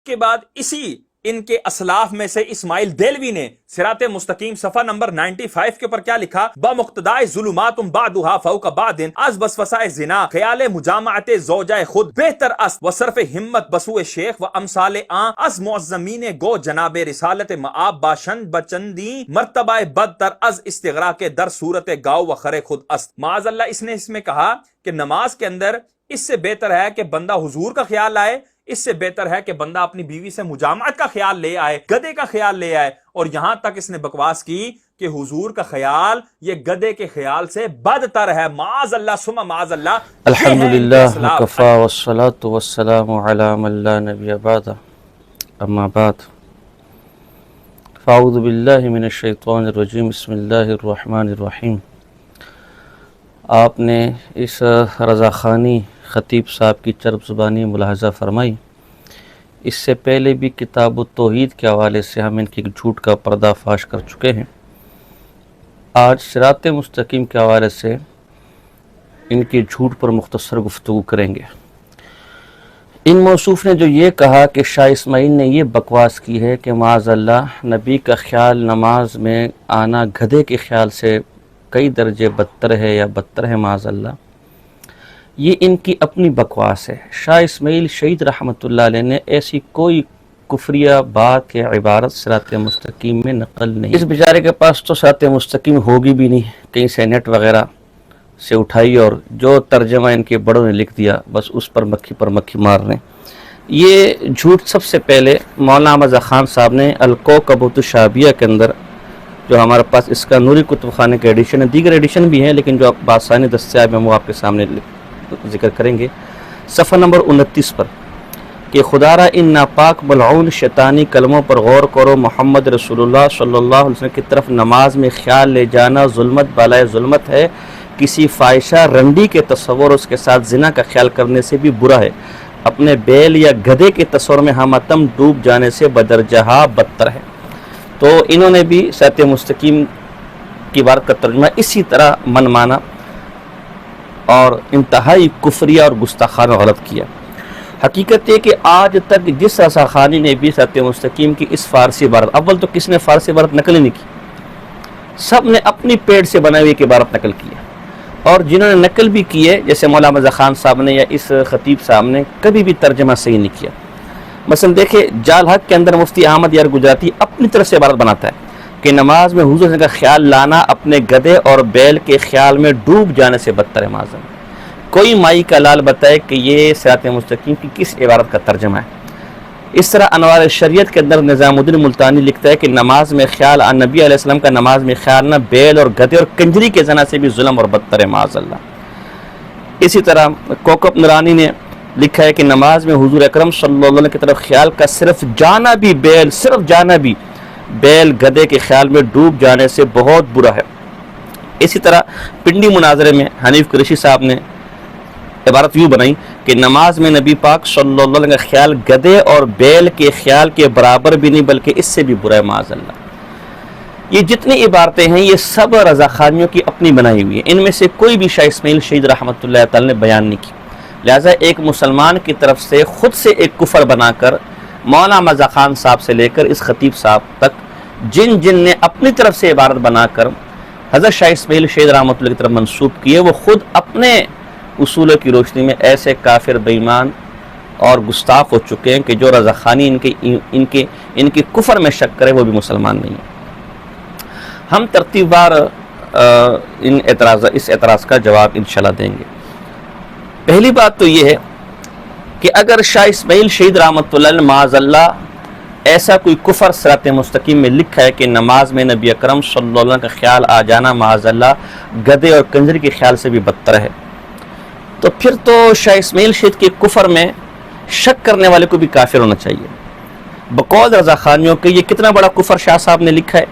کے بعد اسی ان کے اسلاف میں سے اسماعیل دہلوی نے صراط مستقیم صفحہ نمبر 95 کے اوپر کیا لکھا؟ بمقتدائے ظلمات بعدها فوق بعد از وسوسہ زنا خیال مجامعت زوجہ خود بہتر است و صرف ہمت بسوء شیخ و امثال آن از معظمین گو جناب رسالت معاب باشند بچندی مرتبہ بدتر از استغراق در صورت گاؤ و خر خود است۔ معاذ اللہ اس نے اس میں کہا کہ نماز کے اندر اس سے بہتر ہے کہ بندہ حضور کا خیال لائے، اس سے بہتر ہے کہ بندہ اپنی بیوی سے مجامعت کا خیال لے آئے، گدھے کا خیال لے آئے، اور یہاں تک اس نے بکواس کی کہ حضور کا خیال یہ گدھے کے خیال سے بدتر ہے۔ معاذ اللہ ثم معاذ اللہ۔ الحمدللہ وکفا والصلاة والسلام علی من لا نبی بعد، اما بعد فاعوذ باللہ من الشیطان الرجیم، بسم اللہ الرحمن الرحیم۔ آپ نے اس رضاخانی خطیب صاحب کی چرب زبانی ملاحظہ فرمائی۔ اس سے پہلے بھی کتاب التوحید کے حوالے سے ہم ان کی جھوٹ کا پردہ فاش کر چکے ہیں۔ آج صراط مستقیم کے حوالے سے ان کے جھوٹ پر مختصر گفتگو کریں گے۔ ان موصوف نے جو یہ کہا کہ شاہ اسماعیل نے یہ بکواس کی ہے کہ معاذ اللہ نبی کا خیال نماز میں آنا گدھے کے خیال سے کئی درجے بدتر ہے یا بدتر ہے، معاذ اللہ، یہ ان کی اپنی بکواس ہے۔ شاہ اسماعیل شہید رحمۃ اللہ علیہ نے ایسی کوئی کفریہ بات یا عبارت صراط مستقیم میں نقل نہیں۔ اس بیچارے کے پاس تو صراط مستقیم ہوگی بھی نہیں، کہیں سے نیٹ وغیرہ سے اٹھائی اور جو ترجمہ ان کے بڑوں نے لکھ دیا بس اس پر مکھی مار رہے ہیں۔ یہ جھوٹ سب سے پہلے مولانا احمد خان صاحب نے الکوکبۃ الشعبیہ کے اندر، جو ہمارے پاس اس کا نوری کتب خانے کا ایڈیشن ہے، دیگر ایڈیشن بھی ہیں لیکن جو بآسانی دستیاب ہیں وہ آپ کے سامنے ذکر کریں گے، صفحہ نمبر 29 پر، کہ خدا را ان ناپاک ملعون شیطانی کلموں پر غور کرو، محمد رسول اللہ صلی اللہ علیہ وسلم کی طرف نماز میں خیال لے جانا ظلمت بالائے ظلمت ہے، کسی فاحشہ رنڈی کے تصور اس کے ساتھ زنا کا خیال کرنے سے بھی برا ہے، اپنے بیل یا گدھے کے تصور میں ہماتم ڈوب جانے سے بدرجہ بدتر ہے۔ تو انہوں نے بھی صراط مستقیم کی عبارت کا ترجمہ اسی طرح من مانا اور انتہائی کفریہ اور گستاخانہ غلط کیا۔ حقیقت یہ کہ آج تک جس رضاخانی نے بھی صراط مستقیم کی اس فارسی عبارت، اول تو کس نے فارسی عبارت نقل نہیں کی، سب نے اپنی پیڑ سے بنائی ہوئی عبارت نقل کی ہے، اور جنہوں نے نقل بھی کی ہے جیسے مولانا احمد خان صاحب نے یا اس خطیب صاحب نے، کبھی بھی ترجمہ صحیح نہیں کیا۔ مثلا دیکھیں جال حق کے اندر مفتی احمد یار گجراتی اپنی طرف سے عبارت بناتا ہے کہ نماز میں حضور کا خیال لانا اپنے گدھے اور بیل کے خیال میں ڈوب جانے سے بدتر ہے۔ معاذ اللہ کوئی مائی کا لال بتائے کہ یہ صراط مستقیم کی کس عبارت کا ترجمہ ہے۔ اس طرح انوار شریعت کے اندر نظام الدین ملتانی لکھتا ہے کہ نماز میں خیال نبی علیہ السلام کا نماز میں خیال نہ بیل اور گدھے اور کنجری کے زنا سے بھی ظلم اور بدتر ہے، معاذ اللہ۔ اسی طرح کوکب نورانی نے لکھا ہے کہ نماز میں حضور اکرم صلی اللہ علیہ وسلم کی طرف خیال کا صرف جانا بھی بیل گدھے کے خیال میں ڈوب جانے سے بہت برا ہے۔ اسی طرح پنڈی مناظرے میں حنیف قریشی صاحب نے عبارت یوں بنائی کہ نماز میں نبی پاک صلی اللہ علیہ وسلم کا خیال گدھے اور بیل کے خیال کے برابر بھی نہیں بلکہ اس سے بھی برا ہے، معاذ اللہ۔ یہ جتنی عبارتیں ہیں یہ سب رضاخانیوں کی اپنی بنائی ہوئی ہیں، ان میں سے کوئی بھی شاہ اسماعیل شہید رحمۃ اللہ تعالی نے بیان نہیں کی۔ لہٰذا ایک مسلمان کی طرف سے خود سے ایک کفر بنا کر مولانا احمد خان صاحب سے لے کر اس خطیب صاحب تک جن نے اپنی طرف سے عبارت بنا کر حضرت شاہ اسماعیل شہید رحمۃ اللہ کی طرف منسوب کیے، وہ خود اپنے اصولوں کی روشنی میں ایسے کافر بے ایمان اور گستاخ ہو چکے ہیں کہ جو رضاخانی ان کے کفر میں شک کرے وہ بھی مسلمان نہیں ہے۔ ہم ترتیب بار اس اعتراض کا جواب انشاءاللہ دیں گے۔ پہلی بات تو یہ ہے کہ اگر شاہ اسماعیل شہید رحمۃ اللہ علیہ معاذ اللہ ایسا کوئی کفر صراط مستقیم میں لکھا ہے کہ نماز میں نبی اکرم صلی اللہ علیہ وسلم کا خیال آ جانا معاذ اللہ گدھے اور کنجری کے خیال سے بھی بدتر ہے، تو پھر تو شاہ اسماعیل شہید کے کفر میں شک کرنے والے کو بھی کافر ہونا چاہیے۔ بقول رضاخانیوں کے یہ کتنا بڑا کفر شاہ صاحب نے لکھا ہے،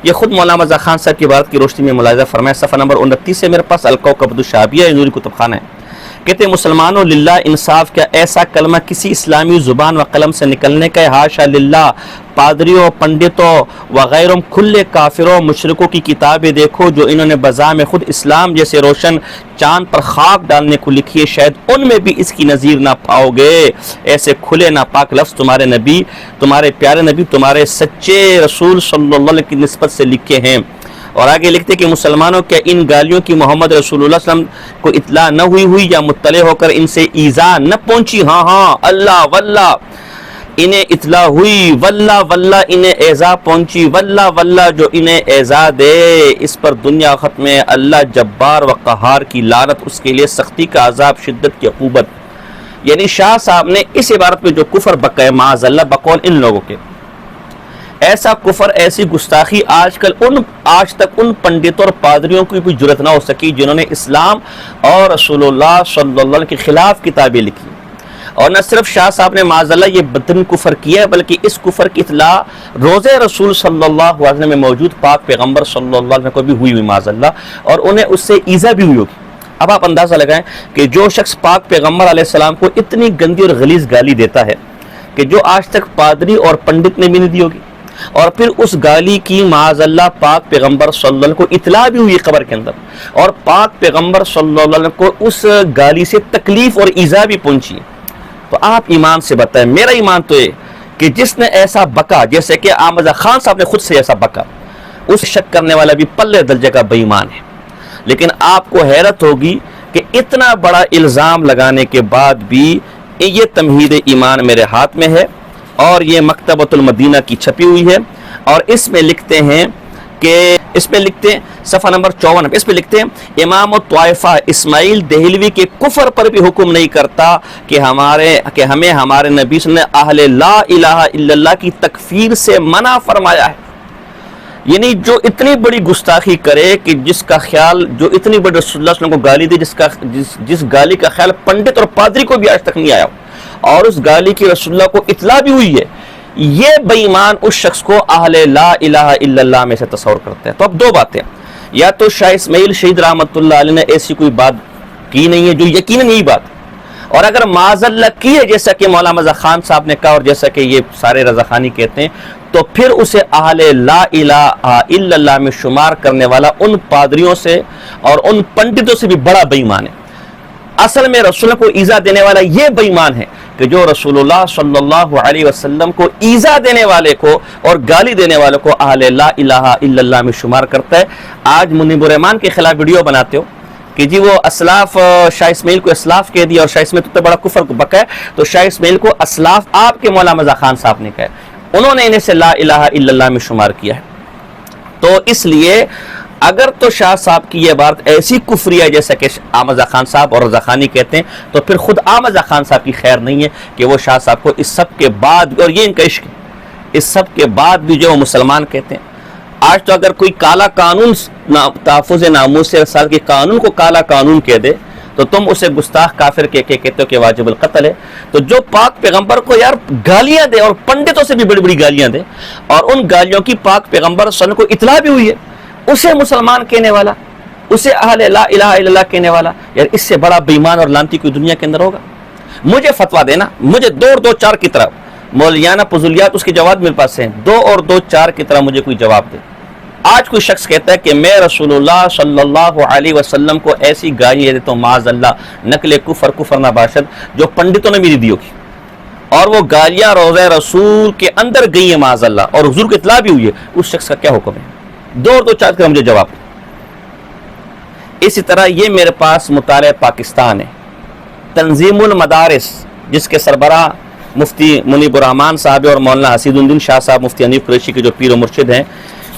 یہ خود مولانا رضا خان صاحب کی عبارت کی روشنی میں ملاحظہ فرمایا۔ صفحہ نمبر 29 سے میرے پاس الکوکبۃ الشعبیہ نوری کتب خانہ ہے کہتے ہیں مسلمانوں للہ انصاف، کیا ایسا کلمہ کسی اسلامی زبان و قلم سے نکلنے کا ہے؟ حاشا للہ، پادریوں، پنڈتوں وغیرہ کھلے کافروں مشرکوں کی کتابیں دیکھو جو انہوں نے بذام خود اسلام جیسے روشن چاند پر خاک ڈالنے کو لکھی ہے، شاید ان میں بھی اس کی نظیر نہ پاؤ گے۔ ایسے کھلے ناپاک لفظ تمہارے نبی، تمہارے پیارے نبی، تمہارے سچے رسول صلی اللہ علیہ وسلم کی نسبت سے لکھے ہیں۔ اور آگے لکھتے کہ مسلمانوں کیا ان گالیوں کی محمد رسول اللہ صلی اللہ علیہ وسلم کو اطلاع نہ ہوئی یا مطلع ہو کر ان سے ایذا نہ پہنچی؟ ہاں اللہ واللہ انہیں اطلاع ہوئی، واللہ انہیں ایذا پہنچی، واللہ جو انہیں ایذا دے اس پر دنیا ختم ہے۔ اللہ جبار و قہار کی لعنت، اس کے لیے سختی کا عذاب، شدت کی عقوبت۔ یعنی شاہ صاحب نے اس عبارت میں جو کفر بکا ہے معاذ اللہ بقول ان لوگوں کے، ایسا کفر، ایسی گستاخی آج تک ان پنڈتوں اور پادریوں کی بھی جرت نہ ہو سکی جنہوں نے اسلام اور رسول اللہ صلی اللہ علیہ وسلم کے خلاف کتابیں لکھی۔ اور نہ صرف شاہ صاحب نے معاذ اللہ یہ بدترین کفر کیا ہے، بلکہ اس کفر کی اطلاع روزے رسول صلی اللہ علیہ وسلم میں موجود پاک پیغمبر صلی اللہ علیہ وسلم کو بھی ہوئی معاذ اللہ، اور انہیں اس سے ایذا بھی ہوئی ہوگی۔ اب آپ اندازہ لگائیں کہ جو شخص پاک پیغمبر علیہ السلام کو اتنی گندی اور غلیظ گالی دیتا ہے کہ جو آج تک پادری اور پنڈت نے بھی نہیں دی ہوگی، اور پھر اس گالی کی معاذ اللہ پاک پیغمبر صلی اللہ علیہ وسلم کو اطلاع بھی ہوئی قبر کے اندر، اور پاک پیغمبر صلی اللہ علیہ وسلم کو اس گالی سے تکلیف اور ایذا بھی پہنچی، تو آپ ایمان سے بتائیں۔ میرا ایمان تو یہ کہ جس نے ایسا بکا، جیسے کہ احمد خان صاحب نے خود سے ایسا بکا، اس شک کرنے والا بھی پلے درجے کا بے ایمان ہے۔ لیکن آپ کو حیرت ہوگی کہ اتنا بڑا الزام لگانے کے بعد بھی یہ تمہید ایمان میرے ہاتھ میں ہے، اور یہ مکتبۃ المدینہ کی چھپی ہوئی ہے، اور اس میں لکھتے ہیں صفحہ نمبر 54 اس پہ لکھتے ہیں امام الطائفہ اسماعیل دہلوی کے کفر پر بھی حکم نہیں کرتا کہ ہمیں ہمارے نبی صلی اللہ علیہ وسلم نے اہل لا الہ الا اللہ کی تکفیر سے منع فرمایا ہے۔ یعنی جو اتنی بڑی گستاخی کرے کہ جس کا خیال، جو اتنی بڑی رسول اللہ صلی اللہ علیہ وسلم کو گالی دے، جس گالی کا خیال پنڈت اور پادری کو بھی آج تک نہیں آیا، اور اس گالی کی رسول اللہ کو اطلاع بھی ہوئی ہے، یہ بے ایمان اس شخص کو اہل لا الہ الا اللہ میں سے تصور کرتا ہے۔ تو اب دو باتیں، یا تو شاہ اسماعیل شہید رحمۃ اللہ علیہ نے ایسی کوئی بات کی نہیں ہے جو یقیناً یہی بات، اور اگر معاذ اللہ کی ہے جیسا کہ مولانا رضا خان صاحب نے کہا اور جیسا کہ یہ سارے رضا خانی کہتے ہیں، تو پھر اسے اہل لا الہ الا اللہ میں شمار کرنے والا ان پادریوں سے اور ان پنڈتوں سے بھی بڑا بے ایمان ہے۔ اصل میں رسول کو ایذا دینے والا یہ بے ایمان ہے کہ جو رسول اللہ صلی اللہ علیہ وسلم کو ایذا دینے والے کو اور گالی دینے والے کو اہل لا الہ الا اللہ میں شمار کرتا ہے۔ آج منیب الرحمان کے خلاف ویڈیو بناتے ہو کہ جی وہ اسلاف، شاہ اسماعیل کو اسلاف کہہ دیا، اور شاہ اسماعیل تو بڑا کفر کو بکا ہے، تو شاہ اسماعیل کو اسلاف آپ کے مولانا رضا خان صاحب نے کہا ہے، انہوں نے انہیں سے لا الہ الا اللہ میں شمار کیا ہے۔ تو اس لیے اگر تو شاہ صاحب کی یہ بات ایسی کفری ہے جیسا کہ احمد رضا خان صاحب اور رضا خانی کہتے ہیں، تو پھر خود احمد رضا خان صاحب کی خیر نہیں ہے کہ وہ شاہ صاحب کو اس سب کے بعد، اور یہ ان کا عشق ہے، اس سب کے بعد بھی جو وہ مسلمان کہتے ہیں۔ آج تو اگر کوئی کالا قانون تحفظ ناموس سے رسالت کے قانون کو کالا قانون کہہ دے تو تم اسے گستاخ کافر کہتے ہو کہ واجب القتل ہے۔ تو جو پاک پیغمبر کو یار گالیاں دے، اور پنڈتوں سے بھی بڑی بڑی گالیاں دے، اور ان گالیوں کی پاک پیغمبر صلی اللہ علیہ وسلم کو اطلاع بھی ہوئی ہے، اسے مسلمان کہنے والا، اسے اہل لا الہ الا اللہ کہنے والا، یار اس سے بڑا بے ایمان اور لعنتی کوئی دنیا کے اندر ہوگا؟ مجھے فتویٰ دینا، مجھے 2 اور 2 4 کی طرح مولیانہ فضولیات اس کے جواب میرے پاس ہیں، 2 اور 2 4 کی طرح مجھے کوئی جواب دے۔ آج کوئی شخص کہتا ہے کہ میں رسول اللہ صلی اللہ علیہ وسلم کو ایسی گالیاں دیتا ہوں معاذ اللہ، نقل کفر نباشد، جو پنڈتوں نے میری دی ہوگی، اور وہ گالیاں روضہ رسول کے اندر گئی ہیں معاذ اللہ، اور حضور کو اطلاع بھی ہوئی ہے، اس شخص کا کیا حکم ہے؟ 2 اور 2 4 کا مجھے جواب۔ اسی طرح یہ میرے پاس مطالعہ پاکستان ہے، تنظیم المدارس، جس کے سربراہ مفتی منیب الرحمان صاحب اور مولانا حسین الدین شاہ صاحب مفتی حنیف قریشی کے جو پیر و مرشد ہیں،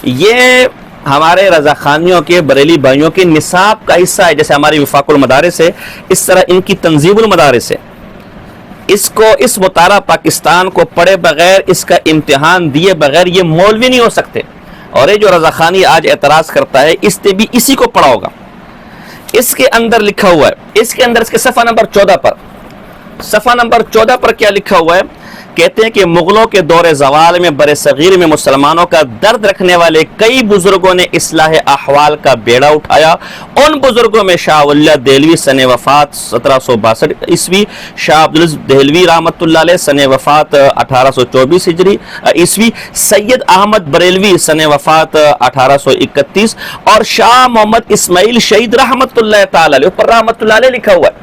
یہ ہمارے رضا خانیوں کے بریلی بھائیوں کے نصاب کا حصہ ہے۔ جیسے ہماری وفاق المدارس ہے، اس طرح ان کی تنظیم المدارس ہے۔ اس مطالعہ پاکستان کو پڑھے بغیر، اس کا امتحان دیے بغیر یہ مولوی نہیں ہو سکتے۔ اور یہ جو رضا خانی آج اعتراض کرتا ہے، اس نے بھی اسی کو پڑھا ہوگا۔ اس کے اندر لکھا ہوا ہے، اس کے صفحہ نمبر 14 پر کیا لکھا ہوا ہے کہتے ہیں کہ مغلوں کے دور زوال میں بر صغیر میں مسلمانوں کا درد رکھنے والے کئی بزرگوں نے اصلاح احوال کا بیڑا اٹھایا. ان بزرگوں میں شاہ ولی اللہ دہلوی سن وفات 1762 عیسوی، شاہ عبدالعزیز دہلوی رحمۃ اللہ علیہ سن وفات 1824 ہجری عیسوی، سید احمد بریلوی سن وفات 1831 اور شاہ محمد اسماعیل شہید رحمۃ اللہ تعالی علیہ، اوپر رحمۃ اللہ علیہ لکھا ہوا ہے.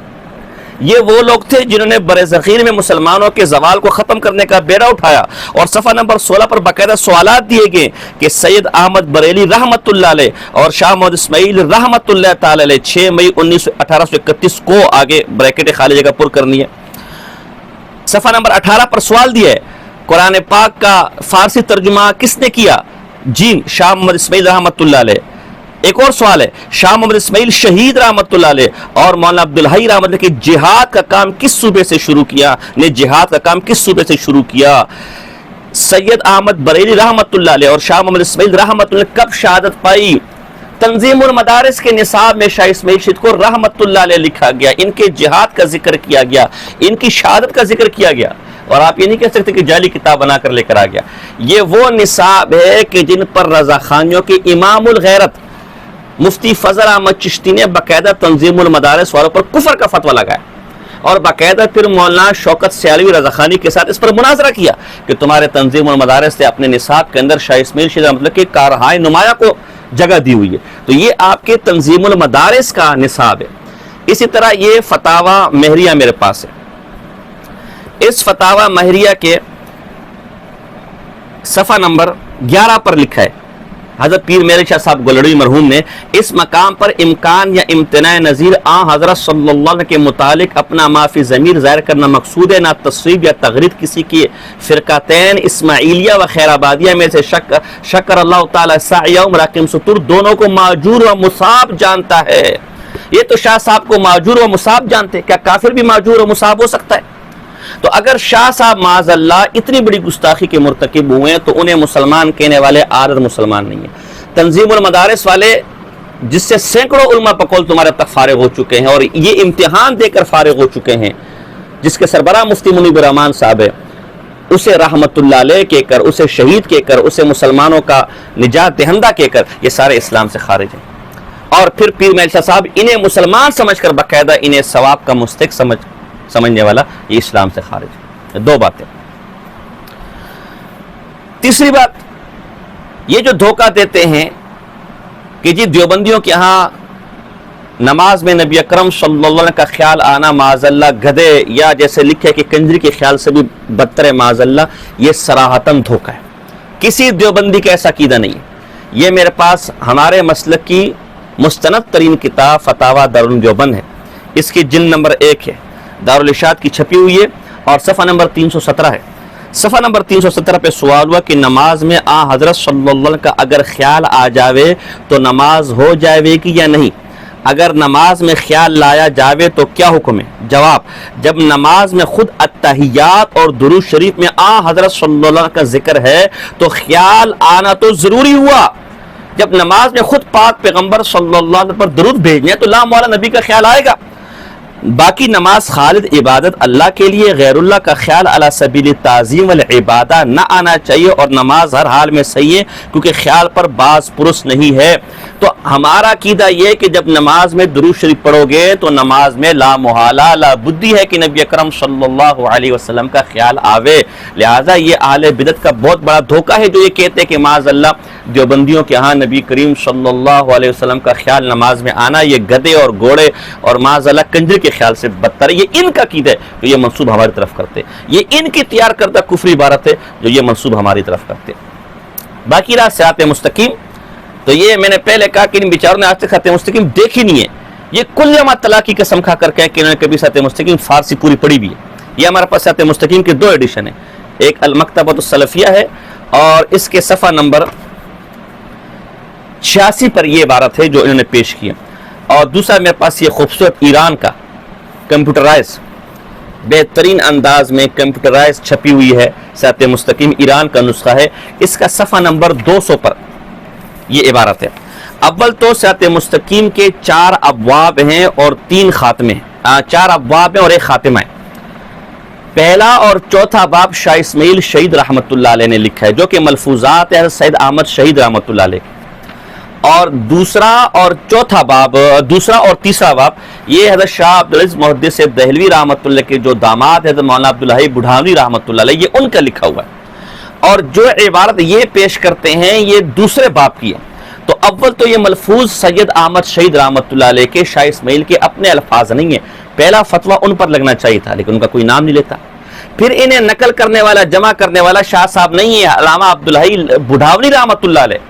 یہ وہ لوگ تھے جنہوں نے بر صغیر میں مسلمانوں کے زوال کو ختم کرنے کا بیڑا اٹھایا. اور صفحہ نمبر 16 پر باقاعدہ سوالات دیے گئے کہ سید احمد بریلی رحمۃ اللہ علیہ اور شاہ محمد اسماعیل رحمۃ اللہ تعالی علیہ 6 مئی 1831 کو، آگے بریکٹ خالی جگہ پر کرنی ہے. صفحہ نمبر 18 پر سوال دیا ہے قرآن پاک کا فارسی ترجمہ کس نے کیا؟ جی شاہ محمد اسماعیل رحمۃ اللہ علیہ. ایک اور سوال ہے شاہ محمد اسماعیل شہید رحمۃ اللہ علیہ اور مولانا عبدالحی رحمۃ اللہ کہ جہاد کا کام کس صوبے سے شروع کیا، نے جہاد کا کام کس صوبے سے شروع کیا؟ سید احمد بریلی رحمۃ اللہ علیہ اور شاہ محمد اسماعیل رحمۃ اللہ کب شہادت پائی؟ تنظیم المدارس کے نصاب میں شاہ اسماعیل شہید کو رحمۃ اللہ علیہ لکھا گیا، ان کے جہاد کا ذکر کیا گیا، ان کی شہادت کا ذکر کیا گیا. اور آپ یہ نہیں کہہ سکتے کہ جعلی کتاب بنا کر لے کر آ گیا. یہ وہ نصاب ہے کہ جن پر رضا خانیوں کے امام الغیرت مفتی فضل احمد چشتی نے باقاعدہ تنظیم المدارس والوں پر کفر کا فتویٰ لگایا اور باقاعدہ پھر مولانا شوکت سیالوی رضا خانی کے ساتھ اس پر مناظرہ کیا کہ تمہارے تنظیم المدارس سے اپنے نصاب کے اندر شاہ اسماعیل شہید مطلب کہ کارہائے نمایاں کو جگہ دی ہوئی ہے. تو یہ آپ کے تنظیم المدارس کا نصاب ہے. اسی طرح یہ فتاوی مہریہ میرے پاس ہے. اس فتاوی مہریہ کے صفحہ نمبر 11 پر لکھا ہے حضرت پیر میرے شاہ صاحب گولڑوی مرحوم نے اس مقام پر امکان یا امتناع نظیر حضرت صلی اللہ علیہ وسلم کے متعلق اپنا معافی ضمیر ظاہر کرنا مقصود ہے، نہ تصویب یا تغرید کسی کی فرقتین اسماعیلیہ و خیر آبادیہ میں سے شکر اللہ تعالی سعیہم راقم سطور دونوں کو ماجور و مصاب جانتا ہے. یہ تو شاہ صاحب کو ماجور و مصاب جانتے، کیا کافر بھی ماجور و مصاب ہو سکتا ہے؟ تو اگر شاہ صاحب معاذ اللہ اتنی بڑی گستاخی کے مرتکب ہوئے ہیں تو انہیں مسلمان کہنے والے عارض مسلمان نہیں ہیں. تنظیم المدارس والے جس سے سینکڑوں علماء پکول تمہارے اب تک فارغ ہو چکے ہیں اور یہ امتحان دے کر فارغ ہو چکے ہیں، جس کے سربراہ مفتی منیب الرحمان صاحب ہے، اسے رحمت اللہ علیہ کہہ کر، اسے شہید کہہ کر، اسے مسلمانوں کا نجات دہندہ کہہ کر یہ سارے اسلام سے خارج ہیں. اور پھر پیر میل شاہ صاحب انہیں مسلمان سمجھ کر باقاعدہ انہیں ثواب کا مستحق سمجھنے والا، یہ اسلام سے خارج ہے. دو باتیں. تیسری بات، یہ جو دھوکہ دیتے ہیں کہ جی دیوبندیوں کے ہاں نماز میں نبی اکرم صلی اللہ علیہ وسلم کا خیال آنا معاذ اللہ گدھے یا جیسے لکھے کہ کنجری کے خیال سے بھی بدتر ہے معاذ اللہ، یہ صراحتاً دھوکہ ہے. کسی دیوبندی کا ایسا عقیدہ نہیں ہے. یہ میرے پاس ہمارے مسلک کی مستند ترین کتاب فتاوی دارالعلوم دیوبند ہے. اس کی جلد نمبر 1 ہے، دارالارشاد کی چھپی ہوئی ہے اور صفحہ نمبر 317 ہے. صفحہ نمبر 317 پہ سوال ہوا کہ نماز میں حضرت صلی اللہ علیہ وسلم کا اگر خیال آ جاوے تو نماز ہو جاوے گی یا نہیں؟ اگر نماز میں خیال لایا جاوے تو کیا حکم ہے؟ جواب، جب نماز میں خود التحیات اور درود شریف میں حضرت صلی اللہ علیہ وسلم کا ذکر ہے تو خیال آنا تو ضروری ہوا. جب نماز میں خود پاک پیغمبر صلی اللہ علیہ وسلم پر درود بھیجنے تو لا مولا نبی کا خیال آئے گا. باقی نماز خالد عبادت اللہ کے لیے، غیر اللہ کا خیال علی سبیل تعظیم والعبادہ نہ آنا چاہیے اور نماز ہر حال میں صحیح ہے کیونکہ خیال پر باز پرس نہیں ہے. تو ہمارا عقیدہ یہ کہ جب نماز میں درود شریف پڑھو گے تو نماز میں لا محالہ لا بدی ہے کہ نبی اکرم صلی اللہ علیہ وسلم کا خیال آوے. لہٰذا یہ اہل بدعت کا بہت بڑا دھوکہ ہے جو یہ کہتے ہیں کہ معاذ اللہ دیوبندیوں کے ہاں نبی کریم صلی اللہ علیہ وسلم کا خیال نماز میں آنا یہ گدھے اور گھوڑے اور معاذ اللہ کنجر کے خیال سے بدتر ہے. یہ ان کا عقیدہ ہے جو یہ منسوب ہماری طرف کرتے، یہ ان کی تیار کردہ کفری عبارت ہے جو یہ منسوب ہماری طرف کرتے. باقی رہا صراط مستقیم، تو یہ میں نے پہلے کہا کہ ان بیچاروں نے آج تک صراط مستقیم دیکھی نہیں ہے. یہ کل جماعت طلاق کی قسم کھا کر کہ انہوں نے کبھی صراط مستقیم فارسی پوری پڑھی بھی ہے. یہ ہمارے پاس صراط مستقیم کے 2 ایڈیشن ہیں، ایک المکتبۃ السلفیہ ہے اور اس کے صفحہ نمبر 86 پر یہ عبارت ہے جو انہوں نے پیش کی ہے، اور دوسرا میرے پاس یہ خوبصورت ایران کا کمپیوٹرائز بہترین انداز میں کمپیوٹرائز چھپی ہوئی ہے صراط مستقیم، ایران کا نسخہ ہے. اس کا صفحہ نمبر 200 پر یہ عبارت ہے. اول تو صراط مستقیم کے 4 ابواب ہیں اور 3 خاتمے ہیں، 4 ابواب ہیں اور 1 خاتمہ ہے. پہلا اور چوتھا باب شاہ اسماعیل شہید رحمۃ اللہ علیہ نے لکھا ہے، جو کہ ملفوظات ہے سید احمد شہید رحمۃ اللہ علیہ، اور دوسرا اور چوتھا باب، دوسرا اور تیسرا باب یہ حضرت شاہ عبدالعزیز محدث دہلوی رحمۃ اللہ کے جو داماد حضرت مولانا عبدالحی بڑھاوی رحمۃ اللہ علیہ، یہ ان کا لکھا ہوا ہے، اور جو عبارت یہ پیش کرتے ہیں یہ دوسرے باب کی ہے۔ تو اول تو یہ ملفوظ سید احمد شہید رحمۃ اللہ علیہ کے شاہ اسماعیل کے اپنے الفاظ نہیں ہیں، پہلا فتویٰ ان پر لگنا چاہیے تھا لیکن ان کا کوئی نام نہیں لیتا۔ پھر انہیں نقل کرنے والا، جمع کرنے والا شاہ صاحب نہیں ہے، علامہ عبدالحی بڑھاوی رحمۃ اللہ علیہ،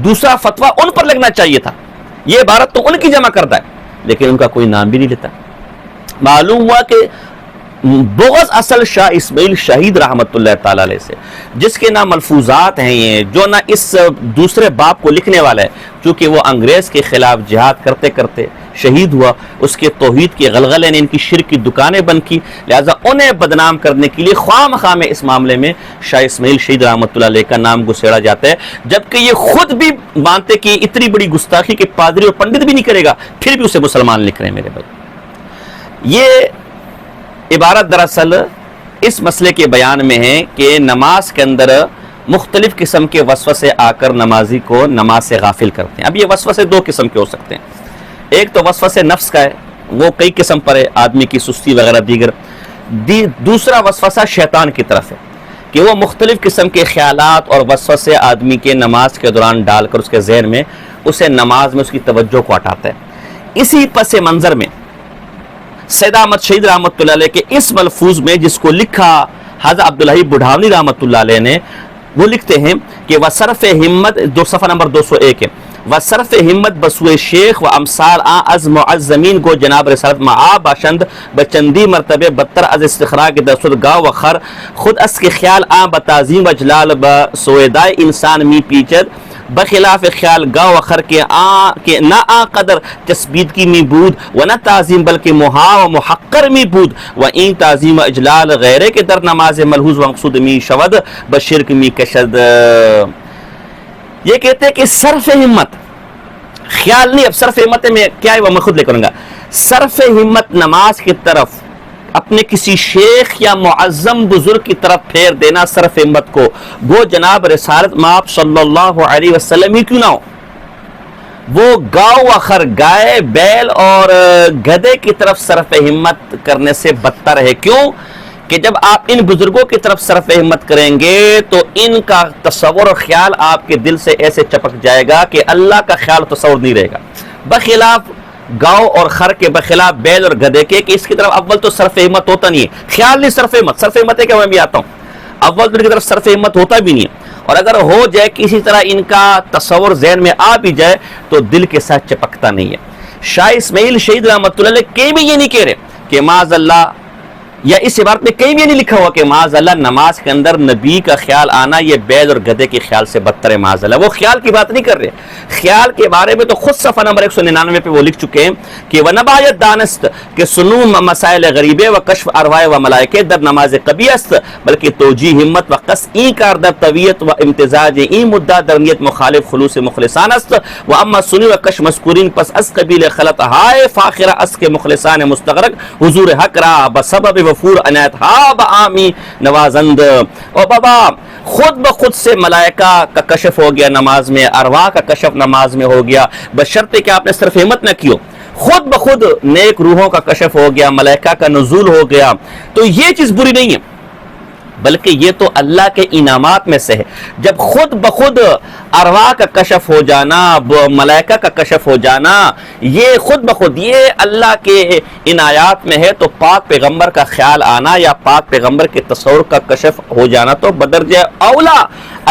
دوسرا فتویٰ ان پر لگنا چاہیے تھا۔ یہ عبارت تو ان کی جمع کرتا ہے لیکن ان کا کوئی نام بھی نہیں لیتا۔ معلوم ہوا کہ بغض اصل شاہ اسماعیل شہید رحمۃ اللہ تعالی علیہ سے، جس کے نہ ملفوظات ہیں یہ، جو نہ اس دوسرے باب کو لکھنے والا ہے، چونکہ وہ انگریز کے خلاف جہاد کرتے کرتے شہید ہوا، اس کے توحید کے غلغلے نے ان کی شرک کی دکانیں بند کی، لہٰذا انہیں بدنام کرنے کے لیے خواہ مخواہ میں اس معاملے میں شاہ اسماعیل شہید رحمۃ اللہ علیہ کا نام گسیڑا جاتا ہے، جبکہ یہ خود بھی مانتے کہ اتنی بڑی گستاخی کہ پادری اور پنڈت بھی نہیں کرے گا، پھر بھی اسے مسلمان لکھ رہے ہیں میرے بھائی۔ یہ عبارت دراصل اس مسئلے کے بیان میں ہے کہ نماز کے اندر مختلف قسم کے وسوسے آ کر نمازی کو نماز سے غافل کرتے ہیں۔ اب یہ وسوسے دو قسم کے ہو سکتے ہیں، ایک تو وسوسے نفس کا ہے، وہ کئی قسم پر ہے، آدمی کی سستی وغیرہ دیگر۔ دوسرا وسوسہ شیطان کی طرف ہے کہ وہ مختلف قسم کے خیالات اور وسوسے آدمی کے نماز کے دوران ڈال کر اس کے ذہن میں اسے نماز میں اس کی توجہ کو ہٹاتا ہے۔ اسی پس منظر میں سید احمد شہید رحمۃ اللہ علیہ کے اس ملفوظ میں، جس کو لکھا حضرت عبدالحی بڑھاوی رحمۃ اللہ علیہ نے، وہ لکھتے ہیں کہ وصرف ہمت، صفحہ نمبر 201 ہے، وصرف ہمت بسوئے شیخ و امثال از معظمین کو جناب رسالت معا باشند بچندی مرتبے بدتر از استخراج دستور گاہ و خر خود اس کے خیال بتعظیم و جلال بسویدائے انسان می پیچد بخلاف خیال گاہ و خر کے نہ قدر تثبیت می بود و نہ تعظیم بلکہ محا و محقر می بود و این تعظیم و اجلال غیرے کے در نماز ملحوظ و مقصود می شود بشرک می کشد۔ یہ کہتے ہیں کہ صرف ہمت، خیال نہیں، اب صرف ہمت میں کیا ہے وہ میں خود لے کروں گا، صرف ہمت نماز کی طرف اپنے کسی شیخ یا معظم بزرگ کی طرف پھیر دینا صرف ہمت کو، وہ جناب رسالت مآب صلی اللہ علیہ وسلم ہی کیوں نہ ہو، وہ گاؤ اخر، گائے، بیل اور گدے کی طرف صرف ہمت کرنے سے بدتر ہے۔ کیوں کہ جب آپ ان بزرگوں کی طرف صرف ہمت کریں گے تو ان کا تصور اور خیال آپ کے دل سے ایسے چپک جائے گا کہ اللہ کا خیال و تصور نہیں رہے گا، بخلاف گاؤ اور خر کے، بخلاف بیل اور گدے کے، کہ اس کی طرف اول تو صرف ہمت ہوتا نہیں ہے، خیال نہیں، صرف ہمت ہے کہ میں بھی آتا ہوں، اول تو ان کی طرف صرف ہمت ہوتا بھی نہیں ہے، اور اگر ہو جائے کسی طرح ان کا تصور ذہن میں آ بھی جائے تو دل کے ساتھ چپکتا نہیں ہے۔ شاہ اسماعیل شہید رحمۃ اللہ علیہ کہیں بھی یہ نہیں کہہ رہے کہ معاذ اللہ، یا اس عبارت میں کہیں بھی یہ نہیں لکھا ہوا کہ معاذ اللہ نماز کے اندر نبی کا خیال آنا یہ بیل اور گدے کے خیال سے بدتر ہے، معاذ اللہ، وہ خیال کی بات نہیں کر رہے۔ خیال کے بارے میں تو خود صفحہ نمبر 199 پہ وہ لکھ چکے ہیں کہ وَنَبَایَتْ دَانَسْت کہ سنو مسائل غریبے و کشف ارواح و ملائکے در نماز قبی است، بلکہ توجیہ ہمت و قص این کار در طویت و امتزاج این مدعا در نیت مخالف خلوص مخلصان است و اما سنو و کش مذکورین پس از قبیل خلط ہائے فاخرہ اس کے مخلصان مستغرق حضور حق را بسبب وفور عنایت ہا بعامی نوازند۔ اور بابا خود بخود سے ملائکہ کا کشف ہو گیا نماز میں، ارواح کا کشف نماز میں ہو گیا، بشرطے کہ آپ نے صرف ہمت نہ کیو، خود بخود نیک روحوں کا کشف ہو گیا، ملائکہ کا نزول ہو گیا، تو یہ چیز بری نہیں ہے، بلکہ یہ تو اللہ کے انعامات میں سے ہے۔ جب خود بخود ارواح کا کشف ہو جانا، ملائکہ کا کشف ہو جانا، یہ خود بخود یہ اللہ کے عنایات میں ہے، تو پاک پیغمبر کا خیال آنا یا پاک پیغمبر کے تصور کا کشف ہو جانا تو بدرجہ اولا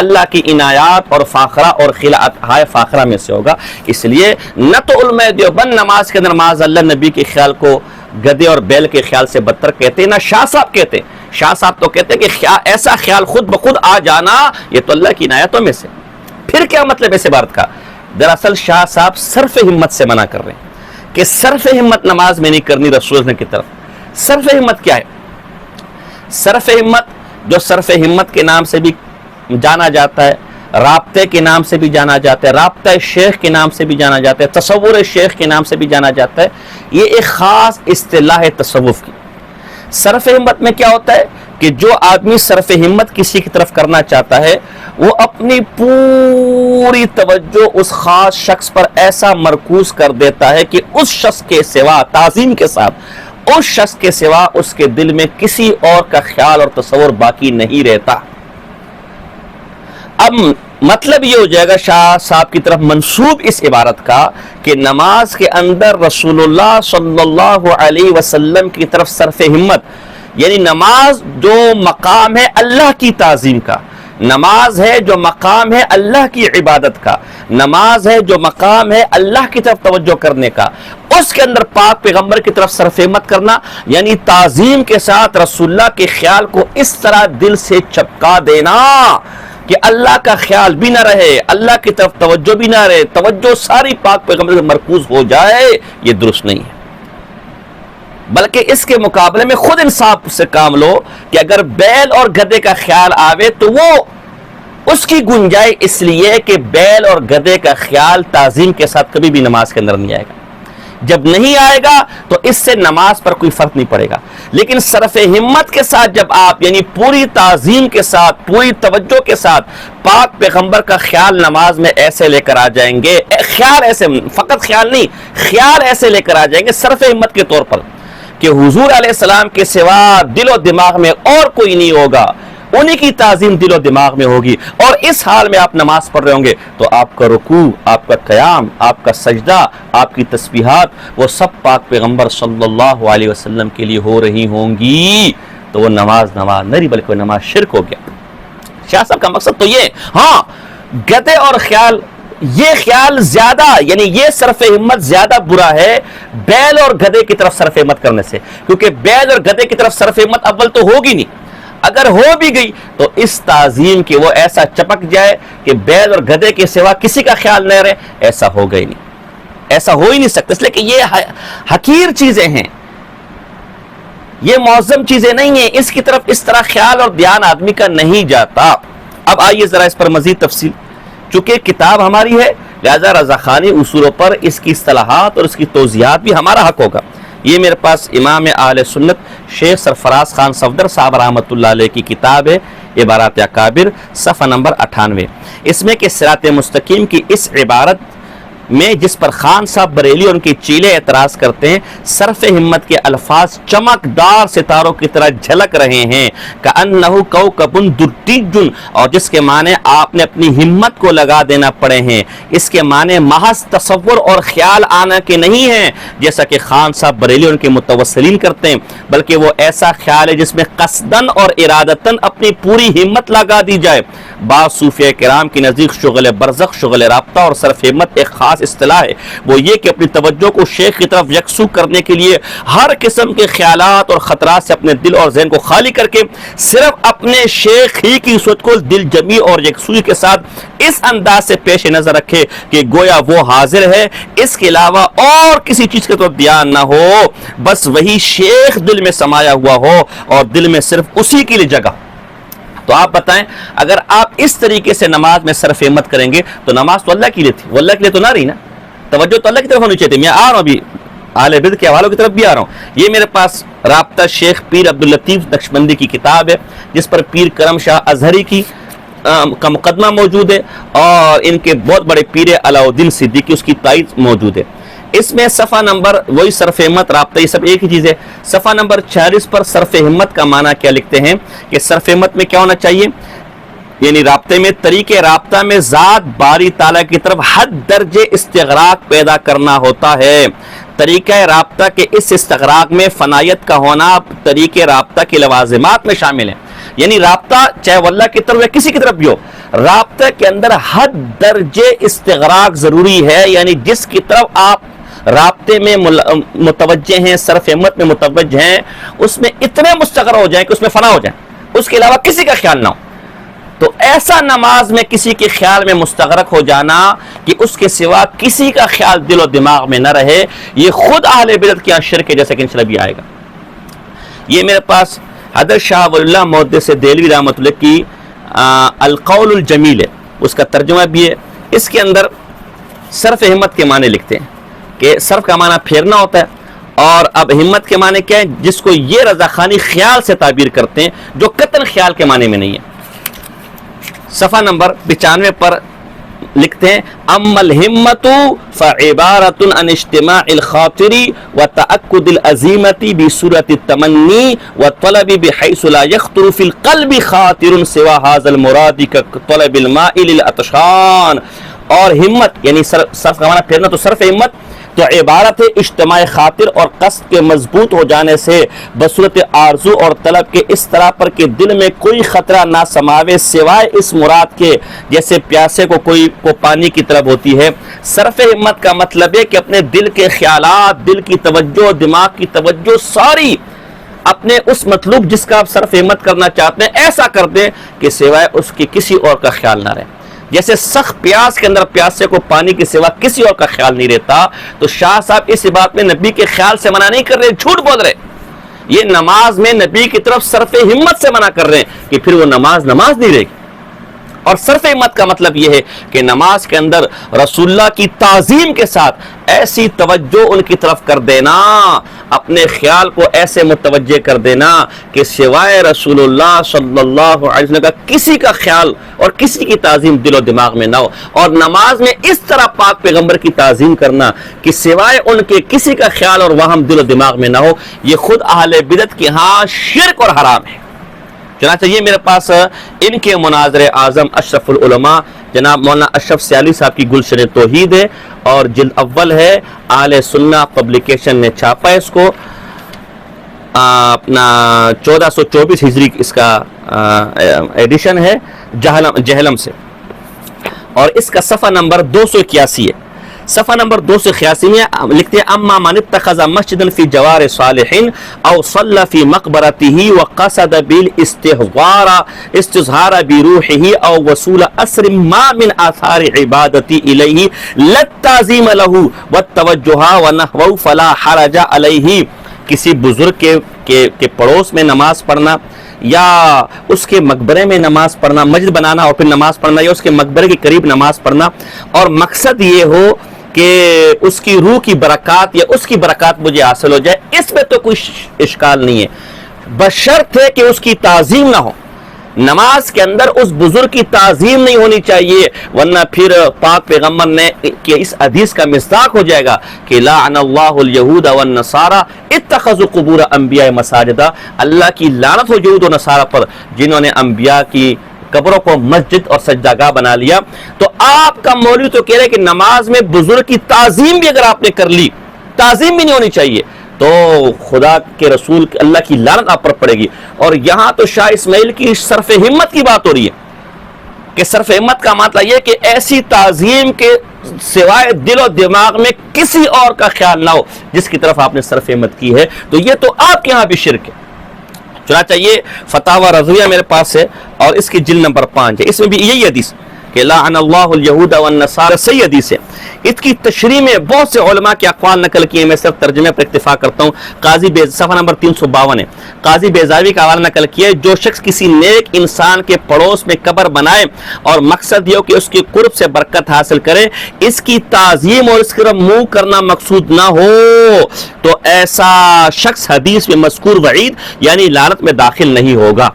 اللہ کی عنایات اور فاخرہ اور خلعتہائے فاخرہ میں سے ہوگا۔ اس لیے نہ تو علماء دیوبند نماز کے اندر معاذ اللہ نبی کے خیال کو گدے اور بیل کے خیال سے بدتر کہتے ہیں، نہ شاہ صاحب کہتے ہیں۔ شاہ صاحب تو کہتے ہیں کہ ایسا خیال خود بخود آ جانا یہ تو اللہ کی عنایتوں میں سے۔ پھر کیا مطلب اس عبارت کا؟ دراصل شاہ صاحب صرف ہمت سے منع کر رہے ہیں کہ صرف ہمت نماز میں نہیں کرنی رسول کی طرف۔ صرف ہمت کیا ہے؟ صرف ہمت جو صرف ہمت کے نام سے بھی جانا جاتا ہے، رابطے کے نام سے بھی جانا جاتا ہے، رابطہ شیخ کے نام سے بھی جانا جاتا ہے، تصور شیخ کے نام سے بھی جانا جاتا ہے، یہ ایک خاص اصطلاح ہے تصوف کی۔ صرف ہمت میں کیا ہوتا ہے کہ جو آدمی صرف ہمت کسی کی طرف کرنا چاہتا ہے وہ اپنی پوری توجہ اس خاص شخص پر ایسا مرکوز کر دیتا ہے کہ اس شخص کے سوا، تعظیم کے ساتھ، اس شخص کے سوا اس کے دل میں کسی اور کا خیال اور تصور باقی نہیں رہتا۔ اب مطلب یہ ہو جائے گا شاہ صاحب کی طرف منسوب اس عبارت کا کہ نماز کے اندر رسول اللہ صلی اللہ علیہ وسلم کی طرف صرف ہمت، یعنی نماز جو مقام ہے اللہ کی تعظیم کا، نماز ہے جو مقام ہے اللہ کی عبادت کا، نماز ہے جو مقام ہے اللہ کی طرف توجہ کرنے کا، اس کے اندر پاک پیغمبر کی طرف صرف ہمت کرنا، یعنی تعظیم کے ساتھ رسول اللہ کے خیال کو اس طرح دل سے چپکا دینا کہ اللہ کا خیال بھی نہ رہے، اللہ کی طرف توجہ بھی نہ رہے، توجہ ساری پاک پیغمبر پر مرکوز ہو جائے، یہ درست نہیں ہے۔ بلکہ اس کے مقابلے میں خود انصاف سے کام لو کہ اگر بیل اور گدھے کا خیال آوے تو وہ اس کی گنجائش اس لیے کہ بیل اور گدھے کا خیال تعظیم کے ساتھ کبھی بھی نماز کے اندر نہیں آئے گا۔ جب نہیں آئے گا تو اس سے نماز پر کوئی فرق نہیں پڑے گا، لیکن صرف ہمت کے ساتھ جب آپ یعنی پوری تعظیم کے ساتھ، پوری توجہ کے ساتھ پاک پیغمبر کا خیال نماز میں ایسے لے کر آ جائیں گے، خیال ایسے، فقط خیال نہیں، خیال ایسے لے کر آ جائیں گے صرف ہمت کے طور پر کہ حضور علیہ السلام کے سوا دل و دماغ میں اور کوئی نہیں ہوگا، انہی کی تعظیم دل و دماغ میں ہوگی، اور اس حال میں آپ نماز پڑھ رہے ہوں گے تو آپ کا رکوع، آپ کا قیام، آپ کا سجدہ، آپ کی تسبیحات وہ سب پاک پیغمبر صلی اللہ علیہ وسلم کے لیے ہو رہی ہوں گی، تو وہ نماز نہیں بلکہ وہ نماز شرک ہو گیا۔ شاہ صاحب کا مقصد تو یہ، ہاں گدھے اور خیال، یہ خیال زیادہ یعنی یہ صرف ہمت زیادہ برا ہے بیل اور گدھے کی طرف صرف ہمت کرنے سے، کیونکہ بیل اور گدھے کی طرف صرف ہمت اول تو ہوگی نہیں، اگر ہو بھی گئی تو اس تعظیم کے وہ ایسا چپک جائے کہ بیل اور گدھے کے سوا کسی کا خیال نہ رہے، ایسا ہوگا ہی نہیں، ایسا ہو ہی نہیں سکتا، اس لیے کہ یہ حقیر چیزیں ہیں، یہ معظم چیزیں نہیں ہیں، اس کی طرف اس طرح خیال اور دھیان آدمی کا نہیں جاتا۔ اب آئیے ذرا اس پر مزید تفصیل، چونکہ کتاب ہماری ہے لہذا رضاخانی اصولوں پر اس کی اصطلاحات اور اس کی توضیحات بھی ہمارا حق ہوگا۔ یہ میرے پاس امام اہل سنت شیخ سرفراز خان صفدر صاحب رحمۃ اللہ علیہ کی کتاب ہے عبارات اکابر، صفحہ نمبر 98، اس میں کہ صراط مستقیم کی اس عبارت میں جس پر خان صاحب بریلی اور ان کے چیلے اعتراض کرتے ہیں، صرف ہمت کے الفاظ چمکدار ستاروں کی طرح جھلک رہے ہیں، کأنہ کوکب درتیج، اور جس کے معنی آپ نے اپنی ہمت کو لگا دینا پڑے ہیں، اس کے معنی محض تصور اور خیال آنا کے نہیں ہیں جیسا کہ خان صاحب بریلی اور ان کے متوسلین کرتے ہیں، بلکہ وہ ایسا خیال ہے جس میں قصدن اور ارادتن اپنی پوری ہمت لگا دی جائے۔ بعض صوفیہ کرام کے نزدیک شغل برزخ، شغل رابطہ اور صرف ہمت ایک خاص اصطلاح ہے، وہ یہ کہ اپنی توجہ کو شیخ کی طرف یکسو کرنے کے لیے ہر قسم کے خیالات اور خطرات سے اپنے دل اور ذہن کو خالی کر کے صرف اپنے شیخ ہی کی صورت کو دل جمی اور یکسوئی کے ساتھ اس انداز سے پیش نظر رکھے کہ گویا وہ حاضر ہے، اس کے علاوہ اور کسی چیز کی طرف دھیان نہ ہو، بس وہی شیخ دل میں سمایا ہوا ہو اور دل میں صرف اسی کے لیے جگہ۔ تو آپ بتائیں اگر آپ اس طریقے سے نماز میں صرف ہمت کریں گے تو نماز تو اللہ کے لیے تھی، وہ اللہ کے لیے تو نہ رہی نا، توجہ تو اللہ کی طرف ہونی چاہیے۔ میں آ رہا ہوں ابھی اہل بدعت کے حوالوں کی طرف بھی آ رہا ہوں۔ یہ میرے پاس رابطہ شیخ پیر عبداللطیف نقشبندی کی کتاب ہے جس پر پیر کرم شاہ ازہری کی کا مقدمہ موجود ہے اور ان کے بہت بڑے پیر علاؤ الدین صدیقی اس کی تائید موجود ہے۔ اس میں صفحہ نمبر وہی صرف ہمت رابطہ یہ سب ایک ہی چیز ہے، صفحہ نمبر 46 پر صرف ہمت کا معنی کیا لکھتے ہیں کہ صرف ہمت میں کیا ہونا چاہیے، یعنی رابطے میں طریقے رابطہ میں ذات باری تعالیٰ کی طرف حد درجے استغراق پیدا کرنا ہوتا ہے۔ طریقہ رابطہ کے اس استغراق میں فنائیت کا ہونا طریقے رابطہ کے لوازمات میں شامل ہے، یعنی رابطہ چاہے وہ اللہ کی طرف یا کسی کی طرف بھی ہو، رابطہ کے اندر حد درجے استغراق ضروری ہے، یعنی جس کی طرف آپ رابطے میں متوجہ ہیں، صرف ہمت میں متوجہ ہیں، اس میں اتنے مستغرق ہو جائیں کہ اس میں فنا ہو جائیں، اس کے علاوہ کسی کا خیال نہ ہو۔ تو ایسا نماز میں کسی کے خیال میں مستغرق ہو جانا کہ اس کے سوا کسی کا خیال دل و دماغ میں نہ رہے، یہ خود اہل بدعت کیا شرک ہے، جیسا کہ انشاءاللہ بھی آئے گا۔ یہ میرے پاس حضرت شاہ ولی اللہ محدث دہلوی رحمۃ اللہ کی القول الجمیل ہے، اس کا ترجمہ بھی ہے، اس کے اندر صرف ہمت کے معنی لکھتے ہیں کہ صرف کا معنی پھیرنا ہوتا ہے اور اب ہمت کے معنی کیا ہے؟ جس کو یہ رضاخانی خیال سے تعبیر کرتے ہیں، جو قطعاً خیال کے معنی میں نہیں ہے۔ صفحہ نمبر 95 پر لکھتے ہیں اما الہمت فعبارۃ عن اجتماع الخاطر وتأکد العزیمۃ بصورت التمنی والطلب بحیث لا یخطر فی القلب خاطر سوى هذا المراد كطلب الماء للعطشان۔ اور ہمت یعنی صرف کا معنی پھیرنا، تو صرف ہمت تو عبارت ہے اجتماع خاطر اور قصد کے مضبوط ہو جانے سے بصورت آرزو اور طلب کے اس طرح پر کہ دل میں کوئی خطرہ نہ سماوے سوائے اس مراد کے، جیسے پیاسے کو کوئی کو پانی کی طلب ہوتی ہے۔ صرف ہمت کا مطلب ہے کہ اپنے دل کے خیالات، دل کی توجہ، دماغ کی توجہ ساری اپنے اس مطلوب جس کا آپ صرف ہمت کرنا چاہتے ہیں ایسا کر دیں کہ سوائے اس کے کسی اور کا خیال نہ رہے۔ جیسے سخت پیاس کے اندر پیاسے کو پانی کے سوا کسی اور کا خیال نہیں رہتا، تو شاہ صاحب اس بات میں نبی کے خیال سے منع نہیں کر رہے، جھوٹ بول رہے، یہ نماز میں نبی کی طرف صرف ہمت سے منع کر رہے ہیں کہ پھر وہ نماز نہیں رہے گی۔ اور صرف ہمت کا مطلب یہ ہے کہ نماز کے اندر رسول اللہ کی تعظیم کے ساتھ ایسی توجہ ان کی طرف کر دینا، اپنے خیال کو ایسے متوجہ کر دینا کہ سوائے رسول اللہ صلی اللہ علیہ وسلم کا کسی کا خیال اور کسی کی تعظیم دل و دماغ میں نہ ہو، اور نماز میں اس طرح پاک پیغمبر کی تعظیم کرنا کہ سوائے ان کے کسی کا خیال اور وہم دل و دماغ میں نہ ہو، یہ خود اہل بدعت کے ہاں شرک اور حرام ہے۔ چنانچہ یہ میرے پاس ان کے مناظر اعظم اشرف العلماء جناب مولانا اشرف سیالی صاحب کی گلشن توحید ہے، اور جلد اول ہے، اہل سنہ پبلیکیشن نے چھاپا ہے اس کو، اپنا 1424 ہجری اس کا ایڈیشن ہے جہلم سے، اور اس کا صفحہ نمبر 281 ہے۔ صفحہ نمبر 286 میں لکھتے ہیں اما من اتخذ مسجدا فی جوار صالح او صلی فی مقبرته وقصد بالاستحضار استظهار بروحه او وصول اثر ما من آثار عبادتی الیہ للتعظیم له والتوجہ ونحو فلا حرج علیہ۔ کسی بزرگ کے پڑوس میں نماز پڑھنا، یا اس کے مقبرے میں نماز پڑھنا، مسجد بنانا اور پھر نماز پڑھنا، یا اس کے مقبرے کے قریب نماز پڑھنا، اور مقصد یہ ہو کہ اس کی روح کی برکات یا اس کی برکات مجھے حاصل ہو جائے، اس میں تو کوئی اشکال نہیں ہے، بشرط ہے کہ اس کی تعظیم نہ ہو۔ نماز کے اندر اس بزرگ کی تعظیم نہیں ہونی چاہیے، ورنہ پھر پاک پیغمبر نے کہ اس حدیث کا مصداق ہو جائے گا کہ لعن اللہ الیہود والنصارى اتخذوا قبور انبیاء مساجدا، اللہ کی لعنت ہو یہود و نصارہ پر جنہوں نے انبیاء کی قبروں کو مسجد اور سجدہ بنا لیا۔ تو آپ کا مولوی تو کہہ رہے کہ نماز میں بزرگ کی تعظیم بھی اگر آپ نے کر لی، تعظیم بھی نہیں ہونی چاہیے، تو خدا کے رسول اللہ کی لعنت آپ پر پڑے گی۔ اور یہاں تو شاہ اسماعیل کی صرف ہمت کی بات ہو رہی ہے کہ صرف ہمت کا مطلب یہ کہ ایسی تعظیم کے سوائے دل و دماغ میں کسی اور کا خیال نہ ہو جس کی طرف آپ نے صرف ہمت کی ہے، تو یہ تو آپ کے ہاں بھی شرک ہے۔ چنانچہ یہ فتاوی رضویہ میرے پاس ہے اور اس کی جلد نمبر 5 ہے، اس میں بھی یہی حدیث کہ لعن اللہ الیہود والنصارى، صحیح حدیث ہے۔ اس کی تشریح میں بہت سے علماء کے اقوال نقل کیے، میں صرف ترجمے پر اکتفا کرتا ہوں۔ قاضی صفحہ نمبر 352 ہے، قاضی بیضاوی کا حوالہ نقل کیا ہے، جو شخص کسی نیک انسان کے پڑوس میں قبر بنائے اور مقصد یہ ہو کہ اس کی قرب سے برکت حاصل کرے، اس کی تعظیم اور اس کی طرف منہ کرنا مقصود نہ ہو، تو ایسا شخص حدیث میں مذکور وعید یعنی لعنت میں داخل نہیں ہوگا۔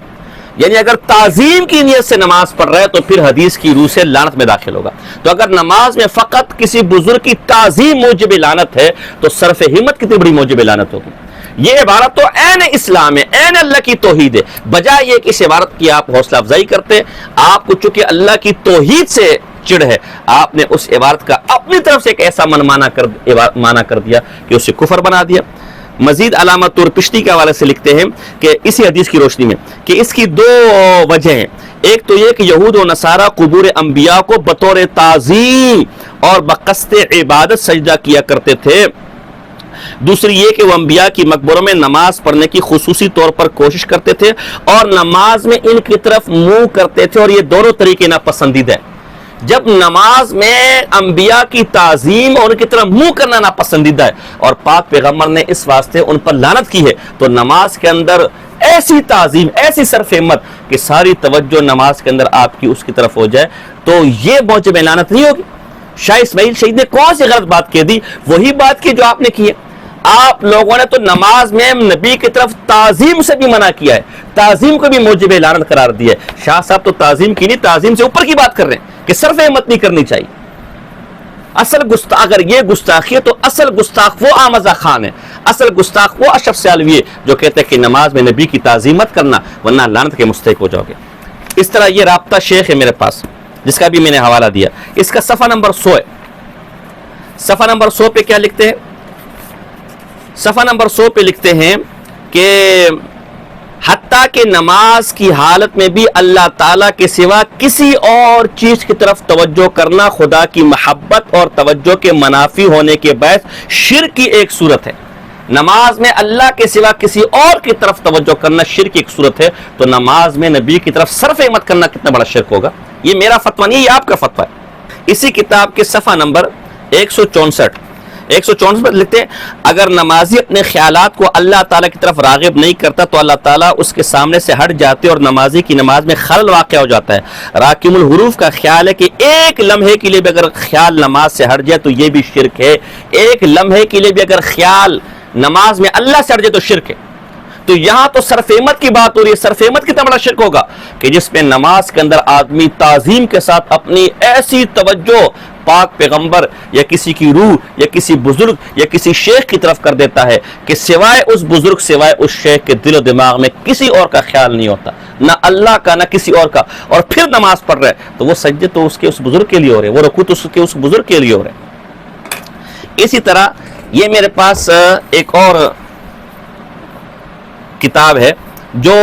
یعنی اگر تعظیم کی نیت سے نماز پڑھ رہا ہے تو پھر حدیث کی روح سے لعنت میں داخل ہوگا۔ تو اگر نماز میں فقط کسی بزرگ کی تعظیم موجب لعنت ہے تو صرف ہمت کتنی بڑی موجب لعنت ہوگی۔ یہ عبارت تو عین اسلام ہے، عین اللہ کی توحید ہے، بجائے یہ کہ اس عبارت کی آپ حوصلہ افزائی کرتے، آپ کو چونکہ اللہ کی توحید سے چڑ ہے، آپ نے اس عبارت کا اپنی طرف سے ایک ایسا معنی کر دیا کہ اسے کفر بنا دیا۔ مزید علامہ تورپشتی کے حوالے سے لکھتے ہیں کہ اسی حدیث کی روشنی میں کہ اس کی 2 وجہ ہیں، ایک تو یہ کہ یہود و نصارہ قبور انبیاء کو بطور تعظیم اور بقصد عبادت سجدہ کیا کرتے تھے، دوسری یہ کہ وہ انبیاء کی مقبروں میں نماز پڑھنے کی خصوصی طور پر کوشش کرتے تھے اور نماز میں ان کی طرف منہ کرتے تھے، اور یہ دونوں طریقے ناپسندیدہ ہیں۔ جب نماز میں انبیاء کی تعظیم اور ان کی طرف منہ کرنا ناپسندیدہ ہے اور پاک پیغمبر نے اس واسطے ان پر لعنت کی ہے، تو نماز کے اندر ایسی تعظیم، ایسی صرف ہمت کہ ساری توجہ نماز کے اندر آپ کی اس کی طرف ہو جائے، تو یہ موجب لعنت نہیں ہوگی۔ شاہ اسماعیل شہید نے کون سی غلط بات کہہ دی؟ وہی بات کی جو آپ نے کی ہے۔ آپ لوگوں نے تو نماز میں نبی کی طرف تعظیم سے بھی منع کیا ہے, تعظیم کو بھی موجب لعنت قرار دیا ہے. شاہ صاحب تو تعظیم کی نہیں, تعظیم سے اوپر کی بات کر رہے ہیں کہ صرف احمد نہیں کرنی چاہیے. اصل گستاخ اگر یہ گستاخی ہے تو اصل گستاخ وہ آمزہ خان ہے, اصل گستاخ وہ اشرف سیالوی ہے جو کہتے ہیں کہ نماز میں نبی کی تعظیم مت کرنا ورنہ لعنت کے مستحق ہو جاؤ گے. اس طرح یہ رابطہ شیخ ہے میرے پاس جس کا بھی میں نے حوالہ دیا, اس کا صفحہ نمبر 100 ہے. صفحہ نمبر 100 پہ کیا لکھتے ہیں؟ صفحہ نمبر 100 پہ لکھتے ہیں کہ حتیٰ کہ نماز کی حالت میں بھی اللہ تعالیٰ کے سوا کسی اور چیز کی طرف توجہ کرنا خدا کی محبت اور توجہ کے منافی ہونے کے باعث شرک کی ایک صورت ہے. نماز میں اللہ کے سوا کسی اور کی طرف توجہ کرنا شرک کی ایک صورت ہے, تو نماز میں نبی کی طرف صرف احمد کرنا کتنا بڑا شرک ہوگا. یہ میرا فتویٰ نہیں, یہ آپ کا فتویٰ ہے. اسی کتاب کے صفحہ نمبر 164 پر لکھتے ہیں اگر نمازی اپنے خیالات کو اللہ تعالیٰ کی طرف راغب نہیں کرتا تو اللہ تعالیٰ اس کے سامنے سے ہٹ جاتے اور نمازی کی نماز میں خلل واقع ہو جاتا ہے. راکم الحروف کا خیال ہے کہ ایک لمحے کے لیے بھی اگر خیال نماز سے ہٹ جائے تو یہ بھی شرک ہے. ایک لمحے کے لیے بھی اگر خیال نماز میں اللہ سے ہٹ جائے تو شرک ہے. تو یہاں تو صرف احمد کی بات ہو رہی ہے. صرف احمد کتنا بڑا شرک ہوگا کہ جس میں نماز کے اندر آدمی تعظیم کے ساتھ اپنی ایسی توجہ پاک پیغمبر یا کسی کی روح یا کسی بزرگ یا کسی شیخ کی طرف کر دیتا ہے کہ سوائے اس بزرگ سوائے اس شیخ کے دل و دماغ میں کسی اور کا خیال نہیں ہوتا, نہ اللہ کا نہ کسی اور کا, اور پھر نماز پڑھ رہے تو وہ سجدے تو اس کے اس بزرگ کے لیے ہو رہے, وہ رکوع تو اس کے اس بزرگ کے لیے ہو رہے. اسی طرح یہ میرے پاس ایک اور کتاب ہے جو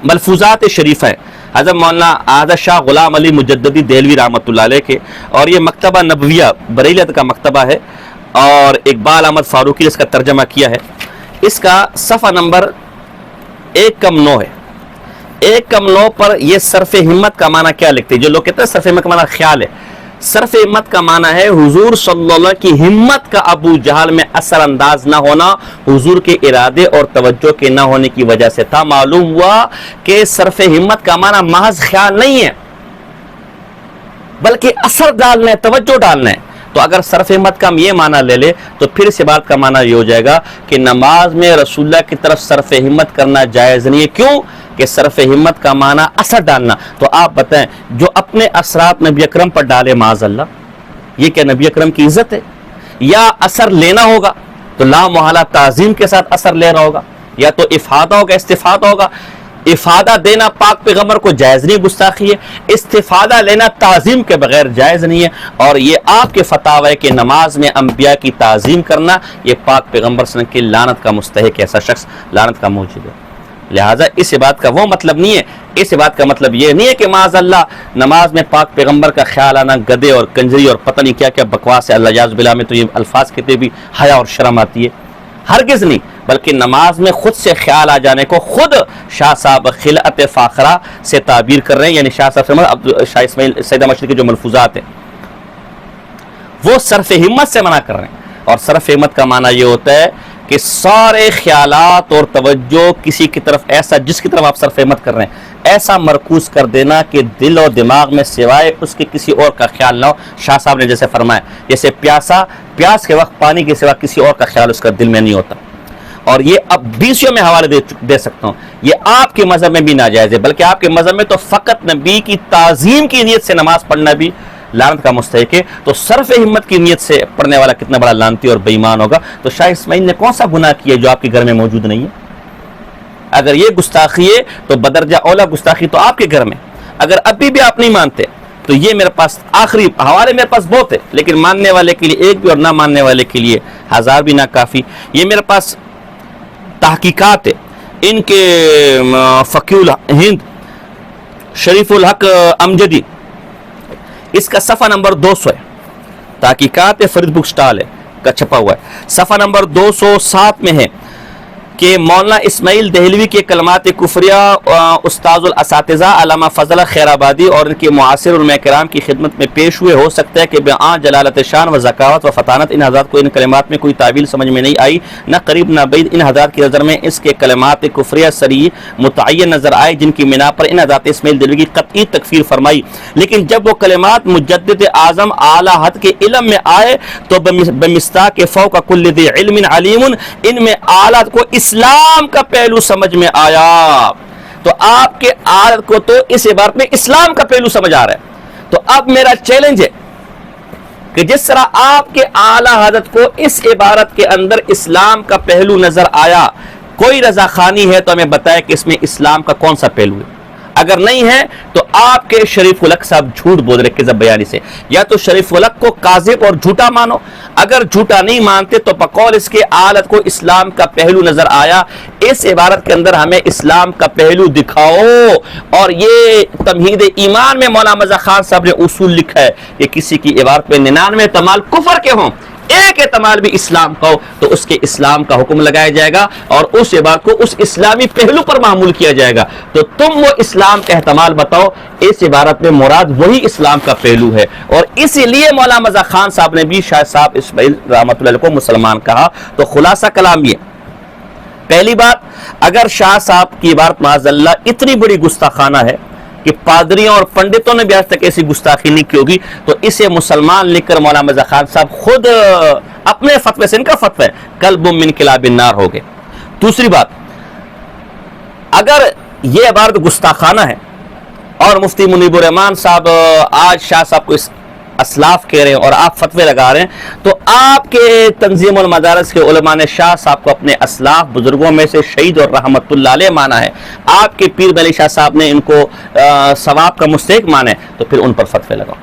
ملفوظات شریفہ ہے, حضرت مولانا احمد شاہ غلام علی مجددی دہلوی رحمۃ اللہ علیہ کے, اور یہ مکتبہ نبویہ بریلت کا مکتبہ ہے اور اقبال احمد فاروقی نے اس کا ترجمہ کیا ہے. اس کا صفحہ نمبر 1-9 ہے. 1-9 پر یہ صرف ہمت کا معنی کیا لکھتے ہیں؟ جو لوگ کہتے ہیں صرف ہمت کا معنی خیال ہے, صرف ہمت کا معنی ہے حضور صلی اللہ علیہ وسلم کی ہمت کا ابو جہل میں اثر انداز نہ ہونا حضور کے ارادے اور توجہ کے نہ ہونے کی وجہ سے تھا. معلوم ہوا کہ صرف ہمت کا معنی محض خیال نہیں ہے بلکہ اثر ڈالنا ہے, توجہ ڈالنا ہے. تو اگر صرف ہمت کا ہم یہ معنی لے لے تو پھر اس بات کا معنی یہ ہو جائے گا کہ نماز میں رسول اللہ کی طرف صرف ہمت کرنا جائز نہیں ہے. کیوں کہ صرف ہمت کا معنی اثر ڈالنا. تو آپ بتائیں جو اپنے اثرات نبی اکرم پر ڈالے معاذ اللہ, یہ کیا نبی اکرم کی عزت ہے؟ یا اثر لینا ہوگا تو لا محالہ تعظیم کے ساتھ اثر لے رہا ہوگا, یا تو افادہ ہوگا استفادہ ہوگا. افادہ دینا پاک پیغمبر کو جائز نہیں, گستاخی ہے. استفادہ لینا تعظیم کے بغیر جائز نہیں ہے. اور یہ آپ کے فتاوی ہے کہ نماز میں انبیاء کی تعظیم کرنا یہ پاک پیغمبر صلی اللہ علیہ وسلم کی لعنت کا مستحق ہے, ایسا شخص لعنت کا موجب ہے. لہٰذا اس بات کا وہ مطلب نہیں ہے, اس بات کا مطلب یہ نہیں ہے کہ معاذ اللہ نماز میں پاک پیغمبر کا خیال آنا گدے اور کنجری اور پتہ نہیں کیا کیا بکواس ہے. اللہ جاز باللہ میں تو یہ الفاظ کہتے بھی حیا اور شرم آتی ہے. ہرگز نہیں, بلکہ نماز میں خود سے خیال آ جانے کو خود شاہ صاحب خلعت فاخرہ سے تعبیر کر رہے ہیں. یعنی شاہ صاحب سے شاہ اسماعیل سیدہ مشرق کے جو ملفوظات ہیں وہ صرف ہمت سے منع کر رہے ہیں. اور صرف ہمت کا معنی یہ ہوتا ہے کہ سارے خیالات اور توجہ کسی کی طرف ایسا جس کی طرف آپ صرف ہمت کر رہے ہیں ایسا مرکوز کر دینا کہ دل و دماغ میں سوائے اس کے کسی اور کا خیال نہ ہو. شاہ صاحب نے جیسے فرمایا جیسے پیاس کے وقت پانی کے سوا کسی اور کا خیال اس کا دل میں نہیں ہوتا. اور یہ اب 20 میں حوالے دے سکتا ہوں, یہ آپ کے مذہب میں بھی ناجائز ہے, بلکہ آپ کے مذہب میں تو فقط نبی کی تعظیم کی نیت سے نماز پڑھنا بھی لعنت کا مستحق ہے. تو صرف ہمت کی نیت سے پڑھنے والا کتنا بڑا لعنتی اور بے ایمان ہوگا. تو شاہ اسماعیل نے کون سا گناہ کیا جو آپ کے گھر میں موجود نہیں ہے؟ اگر یہ گستاخی ہے تو بدرجہ اولا گستاخی تو آپ کے گھر میں. اگر ابھی بھی آپ نہیں مانتے تو یہ میرے پاس آخری حوالے میرے پاس بہت ہے, لیکن ماننے والے کے لیے ایک بھی اور نہ ماننے والے کے لیے 1000 بھی نہ کافی. یہ میرے پاس تحقیقات ہے ان کے فقیہ الہند شریف الحق امجدی, اس کا صفحہ نمبر 200 ہے. تحقیقات فرید بک سٹال ہے کا چھپا ہوا ہے. صفحہ نمبر 207 میں ہے کہ مولانا اسماعیل دہلوی کے کلمات کفریہ استاذ الاساتذہ علامہ فضل خیر آبادی اور ان کے معاصر علماء کرام کی خدمت میں پیش ہوئے. ہو سکتا ہے کہ بیان جلالت شان و ذکاوت و فطانت ان حضرات کو ان کلمات میں کوئی تعویل سمجھ میں نہیں آئی، نہ قریب نہ بعید ان حضرات کی نظر میں اس کے کلمات کفریہ صریح متعین نظر آئے، جن کی بنا پر ان حضرات اسماعیل دہلوی کی قطعی تکفیر فرمائی. لیکن جب وہ کلمات مجدد اعظم اعلیٰ حد کے علم میں آئے تو بمصداق فوق کل ذی علم علیم ان میں اعلیٰ کو اسلام کا پہلو سمجھ میں آیا. تو آپ کے عادت کو تو اس عبارت میں اسلام کا پہلو سمجھ آ رہا ہے. تو اب میرا چیلنج ہے کہ جس طرح آپ کے اعلیٰ حضرت کو اس عبارت کے اندر اسلام کا پہلو نظر آیا، کوئی رضا خانی ہے تو ہمیں بتائے کہ اس میں اسلام کا کون سا پہلو ہے. اگر نہیں ہے تو آپ کے شریف الحق صاحب جھوٹ بول رہے کذب بیانی سے. یا تو شریف الحق کو کاذب اور جھوٹا مانو، اگر جھوٹا نہیں مانتے تو بقول اس کے آلت کو اسلام کا پہلو نظر آیا، اس عبارت کے اندر ہمیں اسلام کا پہلو دکھاؤ. اور یہ تمہید ایمان میں مولانا مزہ خان صاحب نے اصول لکھا ہے کہ کسی کی عبارت میں 99 احتمال کفر کے ہوں، ایک احتمال بھی اسلام کا ہو تو اس کے اسلام کا حکم لگایا جائے گا اور اس عبارت کو اس اسلامی پہلو پر معمول کیا جائے گا. تو تم وہ اسلام کا احتمال بتاؤ، اس عبارت میں مراد وہی اسلام کا پہلو ہے. اور اسی لیے مولانا مزہ خان صاحب نے بھی شاہ صاحب اسماعیل رحمۃ اللہ علیہ کو مسلمان کہا. تو خلاصہ کلام یہ، پہلی بات، اگر شاہ صاحب کی عبارت معاذ اللہ اتنی بڑی گستاخانہ ہے کہ پادریوں اور پنڈتوں نے بھی آج تک ایسی گستاخی نہیں کی ہوگی، تو اسے مسلمان لکھ کر مولانا مزہ خان صاحب خود اپنے فتوے سے، ان کا فتوی ہے، کلب من کلاب النار ہو گئے. دوسری بات، اگر یہ عبارت گستاخانہ ہے اور مفتی منیب الرحمان صاحب آج شاہ صاحب کو اسلاف کہہ رہے ہیں اور آپ فتوے لگا رہے ہیں، تو آپ کے تنظیم المدارس کے علماء نے شاہ صاحب کو اپنے اسلاف بزرگوں میں سے شہید اور رحمت اللہ علیہ مانا ہے. آپ کے پیر علی شاہ صاحب نے ان کو ثواب کا مستحق مانا ہے، تو پھر ان پر فتوے لگاؤ.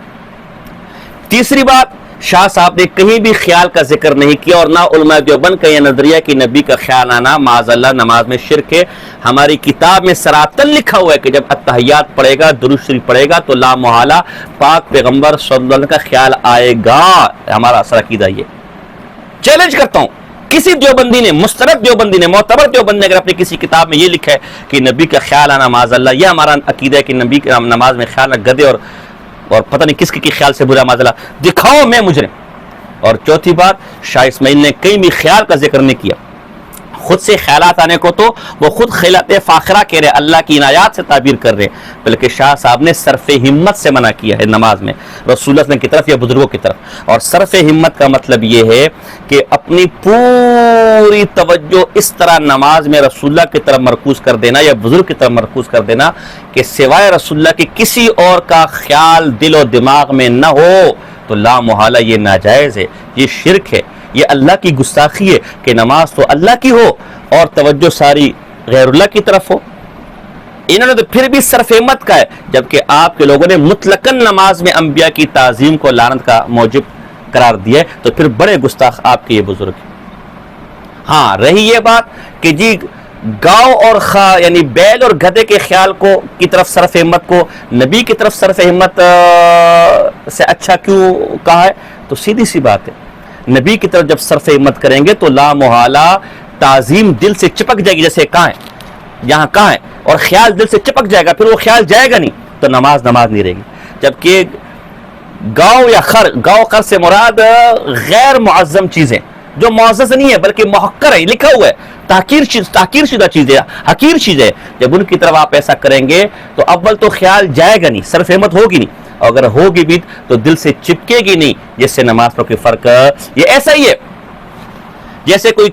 تیسری بات، شاہ صاحب نے کہیں بھی خیال کا ذکر نہیں کیا اور نہ علماء دیوبند کا یہ نظریہ کہ نبی کا خیال آنا معاذ اللہ نماز میں شرک ہے. ہماری کتاب میں سراتن لکھا ہوا ہے کہ جب اتحیات پڑھے گا، درود شریف پڑھے گا تو لا محالہ پاک پیغمبر صلی اللہ علیہ وسلم کا خیال آئے گا. ہمارا اصل عقیدہ یہ. چیلنج کرتا ہوں، کسی دیوبندی نے، مستند دیوبندی نے، معتبر دیوبندی نے اگر اپنی کسی کتاب میں یہ لکھا ہے کہ نبی کا خیال آنا معاذ اللہ، یہ ہمارا عقیدہ ہے کہ نبی کا نماز میں خیال آنا گدے اور پتہ نہیں کس کے خیال سے برا معاذ اللہ، دکھاؤ میں مجرم. اور چوتھی بات، شاہ اسماعیل نے کہیں بھی خیال کا ذکر نہیں کیا. خود سے خیالات آنے کو تو وہ خود خیالات فاخرہ کہہ رہے، اللہ کی عنایات سے تعبیر کر رہے، بلکہ شاہ صاحب نے صرف ہمت سے منع کیا ہے نماز میں رسول اللہ کی طرف یا بزرگوں کی طرف. اور صرف ہمت کا مطلب یہ ہے کہ اپنی پوری توجہ اس طرح نماز میں رسول اللہ کی طرف مرکوز کر دینا یا بزرگ کی طرف مرکوز کر دینا کہ سوائے رسول اللہ کے کسی اور کا خیال دل و دماغ میں نہ ہو، تو لا محالہ یہ ناجائز ہے، یہ شرک ہے، یہ اللہ کی گستاخی ہے کہ نماز تو اللہ کی ہو اور توجہ ساری غیر اللہ کی طرف ہو. انہوں نے تو پھر بھی صرف ہمت کا ہے، جبکہ آپ کے لوگوں نے مطلقاً نماز میں انبیاء کی تعظیم کو لعنت کا موجب قرار دیا ہے. تو پھر بڑے گستاخ آپ کے یہ بزرگ ہیں. ہاں، رہی یہ بات کہ جی گاؤں اور یعنی بیل اور گدھے کے خیال کو کی طرف صرف ہمت کو نبی کی طرف صرف ہمت سے اچھا کیوں کہا ہے، تو سیدھی سی بات ہے، نبی کی طرف جب صرف ہمت کریں گے تو لا محالہ تعظیم دل سے چپک جائے گی، جیسے کہاں ہے یہاں کہاں ہے، اور خیال دل سے چپک جائے گا، پھر وہ خیال جائے گا نہیں تو نماز نہیں رہے گی. جبکہ گاؤں یا خر سے مراد غیر معظم چیزیں جو معزز نہیں ہے بلکہ محقر ہے، لکھا ہوا ہے، تحقیر شدہ چیز ہے، حقیر چیز ہے، جب ان کی طرف آپ ایسا کریں گے تو اول تو خیال جائے گا نہیں، صرف ہمت ہوگی نہیں، اور اگر ہوگی بھی تو دل سے چپکے گی نہیں، جس سے نماز پر کوئی فرق. یہ ایسا ہی ہے جیسے کوئی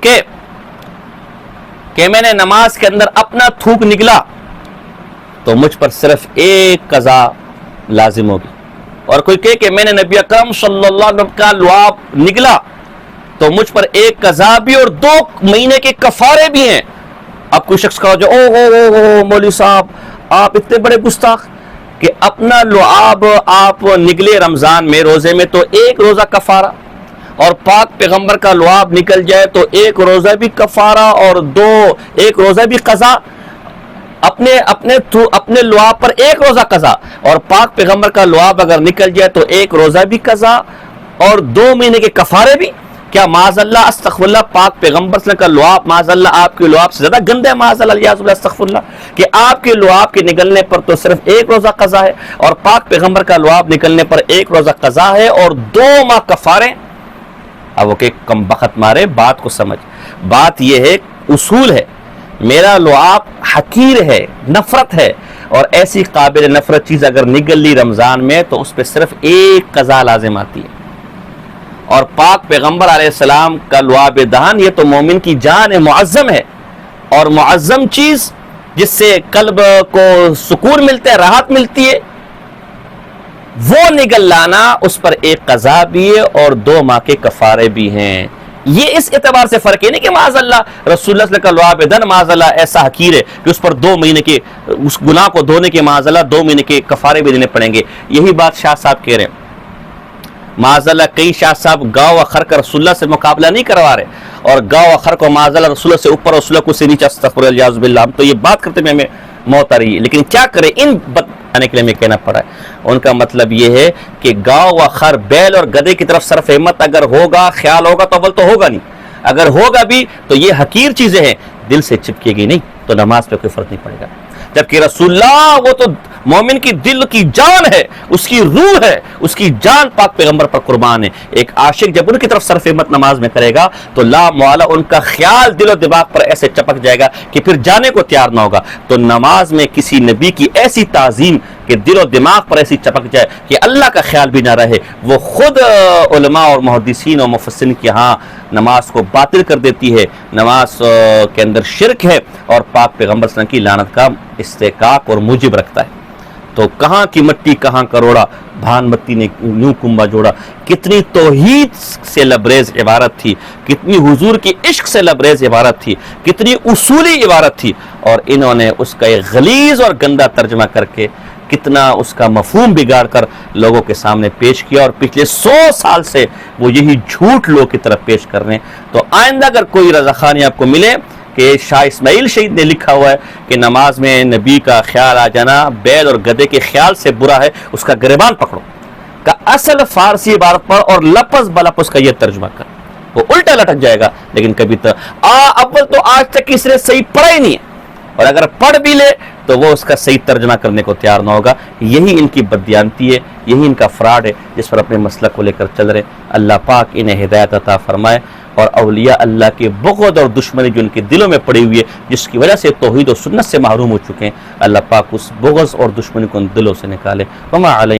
کہ میں نے نماز کے اندر اپنا تھوک نکلا تو مجھ پر صرف ایک قضا لازم ہوگی، اور کوئی کہ میں نے نبی اکرم صلی اللہ علیہ وسلم کا لعاب نکلا تو مجھ پر ایک قضا بھی اور 2 مہینے کے کفارے بھی ہیں. اب کوئی شخص کہا جو او مولوی صاحب آپ اتنے بڑے گستاخ کہ اپنا لعاب آپ نکلے رمضان میں روزے میں تو 1 روزہ کفارہ، اور پاک پیغمبر کا لعاب نکل جائے تو 1 روزہ بھی کفارہ اور 1 روزہ بھی قضا. اپنے لعاب پر 1 روزہ قضا، اور پاک پیغمبر کا لعاب اگر نکل جائے تو 1 روزہ بھی قضا اور 2 مہینے کے کفارے بھی. کیا معاذ اللہ استغفر اللہ پاک پیغمبر صلی اللہ علیہ وسلم کا لعاب معاذ اللہ آپ کے لعاب سے زیادہ گندہ ہے؟ معاذ اللہ استغفر اللہ کہ آپ کے لعاب کے نکلنے پر تو صرف 1 روزہ قضا ہے اور پاک پیغمبر کا لعاب نکلنے پر 1 روزہ قضا ہے اور 2 ماہ کفارے. اب وہ کہ کم بخت مارے بات کو سمجھ. بات یہ ہے، اصول ہے، میرا لعاب حقیر ہے، نفرت ہے، اور ایسی قابل نفرت چیز اگر نگل لی رمضان میں تو اس پہ صرف 1 قضا لازم آتی ہے. اور پاک پیغمبر علیہ السلام کا لعاب دہن یہ تو مومن کی جان ہے، معظم ہے، اور معظم چیز جس سے قلب کو سکون ملتا ہے، راحت ملتی ہے، وہ نگل لانا اس پر 1 قضا بھی ہے اور 2 ماہ کے کفارے بھی ہیں. یہ اس اعتبار سے فرق ہے نہیں کہ معاذ اللہ رسول اللہ صلی اللہ علیہ وسلم کا لعاب دہن معاذ اللہ ایسا حقیر ہے کہ اس پر 2 مہینے کے اس گناہ کو دھونے کے معاذ اللہ 2 مہینے کے کفارے بھی دینے پڑیں گے. یہی بات شاہ صاحب کہہ رہے ہیں. معاذ اللہ کئی شاہ صاحب گاؤ اخر کا رسول اللہ سے مقابلہ نہیں کروا رہے، اور گاؤ اخر کو معاذ اللہ رسول اللہ سے اوپر، رسول اللہ کو سے نیچے، استغفر اللہ عز باللہ. ہم تو یہ بات کرتے میں ہمیں موت آ رہی ہے، لیکن کیا کریں ان بتانے کے لیے ہمیں کہنا پڑا ہے. ان کا مطلب یہ ہے کہ گاؤ اخر بیل اور گدھے کی طرف صرف ہمت اگر ہوگا، خیال ہوگا تو اول تو ہوگا نہیں، اگر ہوگا بھی تو یہ حقیر چیزیں ہیں، دل سے چپکے گی نہیں تو نماز پہ کوئی فرق نہیں پڑے گا. جبکہ رسول اللہ وہ تو مومن کی دل کی جان ہے، اس کی روح ہے، اس کی جان پاک پیغمبر پر قربان ہے. ایک عاشق جب ان کی طرف صرف ہمت نماز میں کرے گا تو لا معالی ان کا خیال دل و دماغ پر ایسے چپک جائے گا کہ پھر جانے کو تیار نہ ہوگا. تو نماز میں کسی نبی کی ایسی تعظیم کہ دل و دماغ پر ایسی چپک جائے کہ اللہ کا خیال بھی نہ رہے، وہ خود علماء اور محدثین اور مفسرین کے ہاں نماز کو باطل کر دیتی ہے، نماز کے اندر شرک ہے اور پاک پیغمبر صلی اللہ علیہ وسلم کی لعنت کا استحقاق اور موجب رکھتا ہے. تو کہاں کی مٹی کہاں کروڑا، بھان مٹی نے یوں کنبا جوڑا. کتنی توحید سے لبریز عبارت تھی، کتنی حضور کی عشق سے لبریز عبارت تھی، کتنی اصولی عبارت تھی، اور انہوں نے اس کا ایک غلیظ اور گندا ترجمہ کر کے کتنا اس کا مفہوم بگاڑ کر لوگوں کے سامنے پیش کیا، اور پچھلے 100 سال سے وہ یہی جھوٹ لوگوں کی طرف پیش کر رہے ہیں. تو آئندہ اگر کوئی رضاخانی آپ کو ملے کہ شاہ اسماعیل شہید نے لکھا ہوا ہے کہ نماز میں نبی کا خیال آ جانا بیل اور گدھے کے خیال سے برا ہے، اس کا گریبان پکڑو کا اصل فارسی عبارت پر اور لفظ بلفظ کا یہ ترجمہ کر، وہ الٹا لٹک جائے گا. لیکن کبھی اول تو آج تک کسی نے صحیح پڑھا ہی نہیں ہے، اور اگر پڑھ بھی لے تو وہ اس کا صحیح ترجمہ کرنے کو تیار نہ ہوگا. یہی ان کی بددیانتی ہے، یہی ان کا فراڈ ہے جس پر اپنے مسلک کو لے کر چل رہے. اللہ پاک انہیں ہدایت عطا فرمائے، اور اولیاء اللہ کے بغض اور دشمنی جو ان کے دلوں میں پڑی ہوئی ہے، جس کی وجہ سے توحید و سنت سے محروم ہو چکے ہیں، اللہ پاک اس بغض اور دشمنی کو ان دلوں سے نکالے. وما علیہ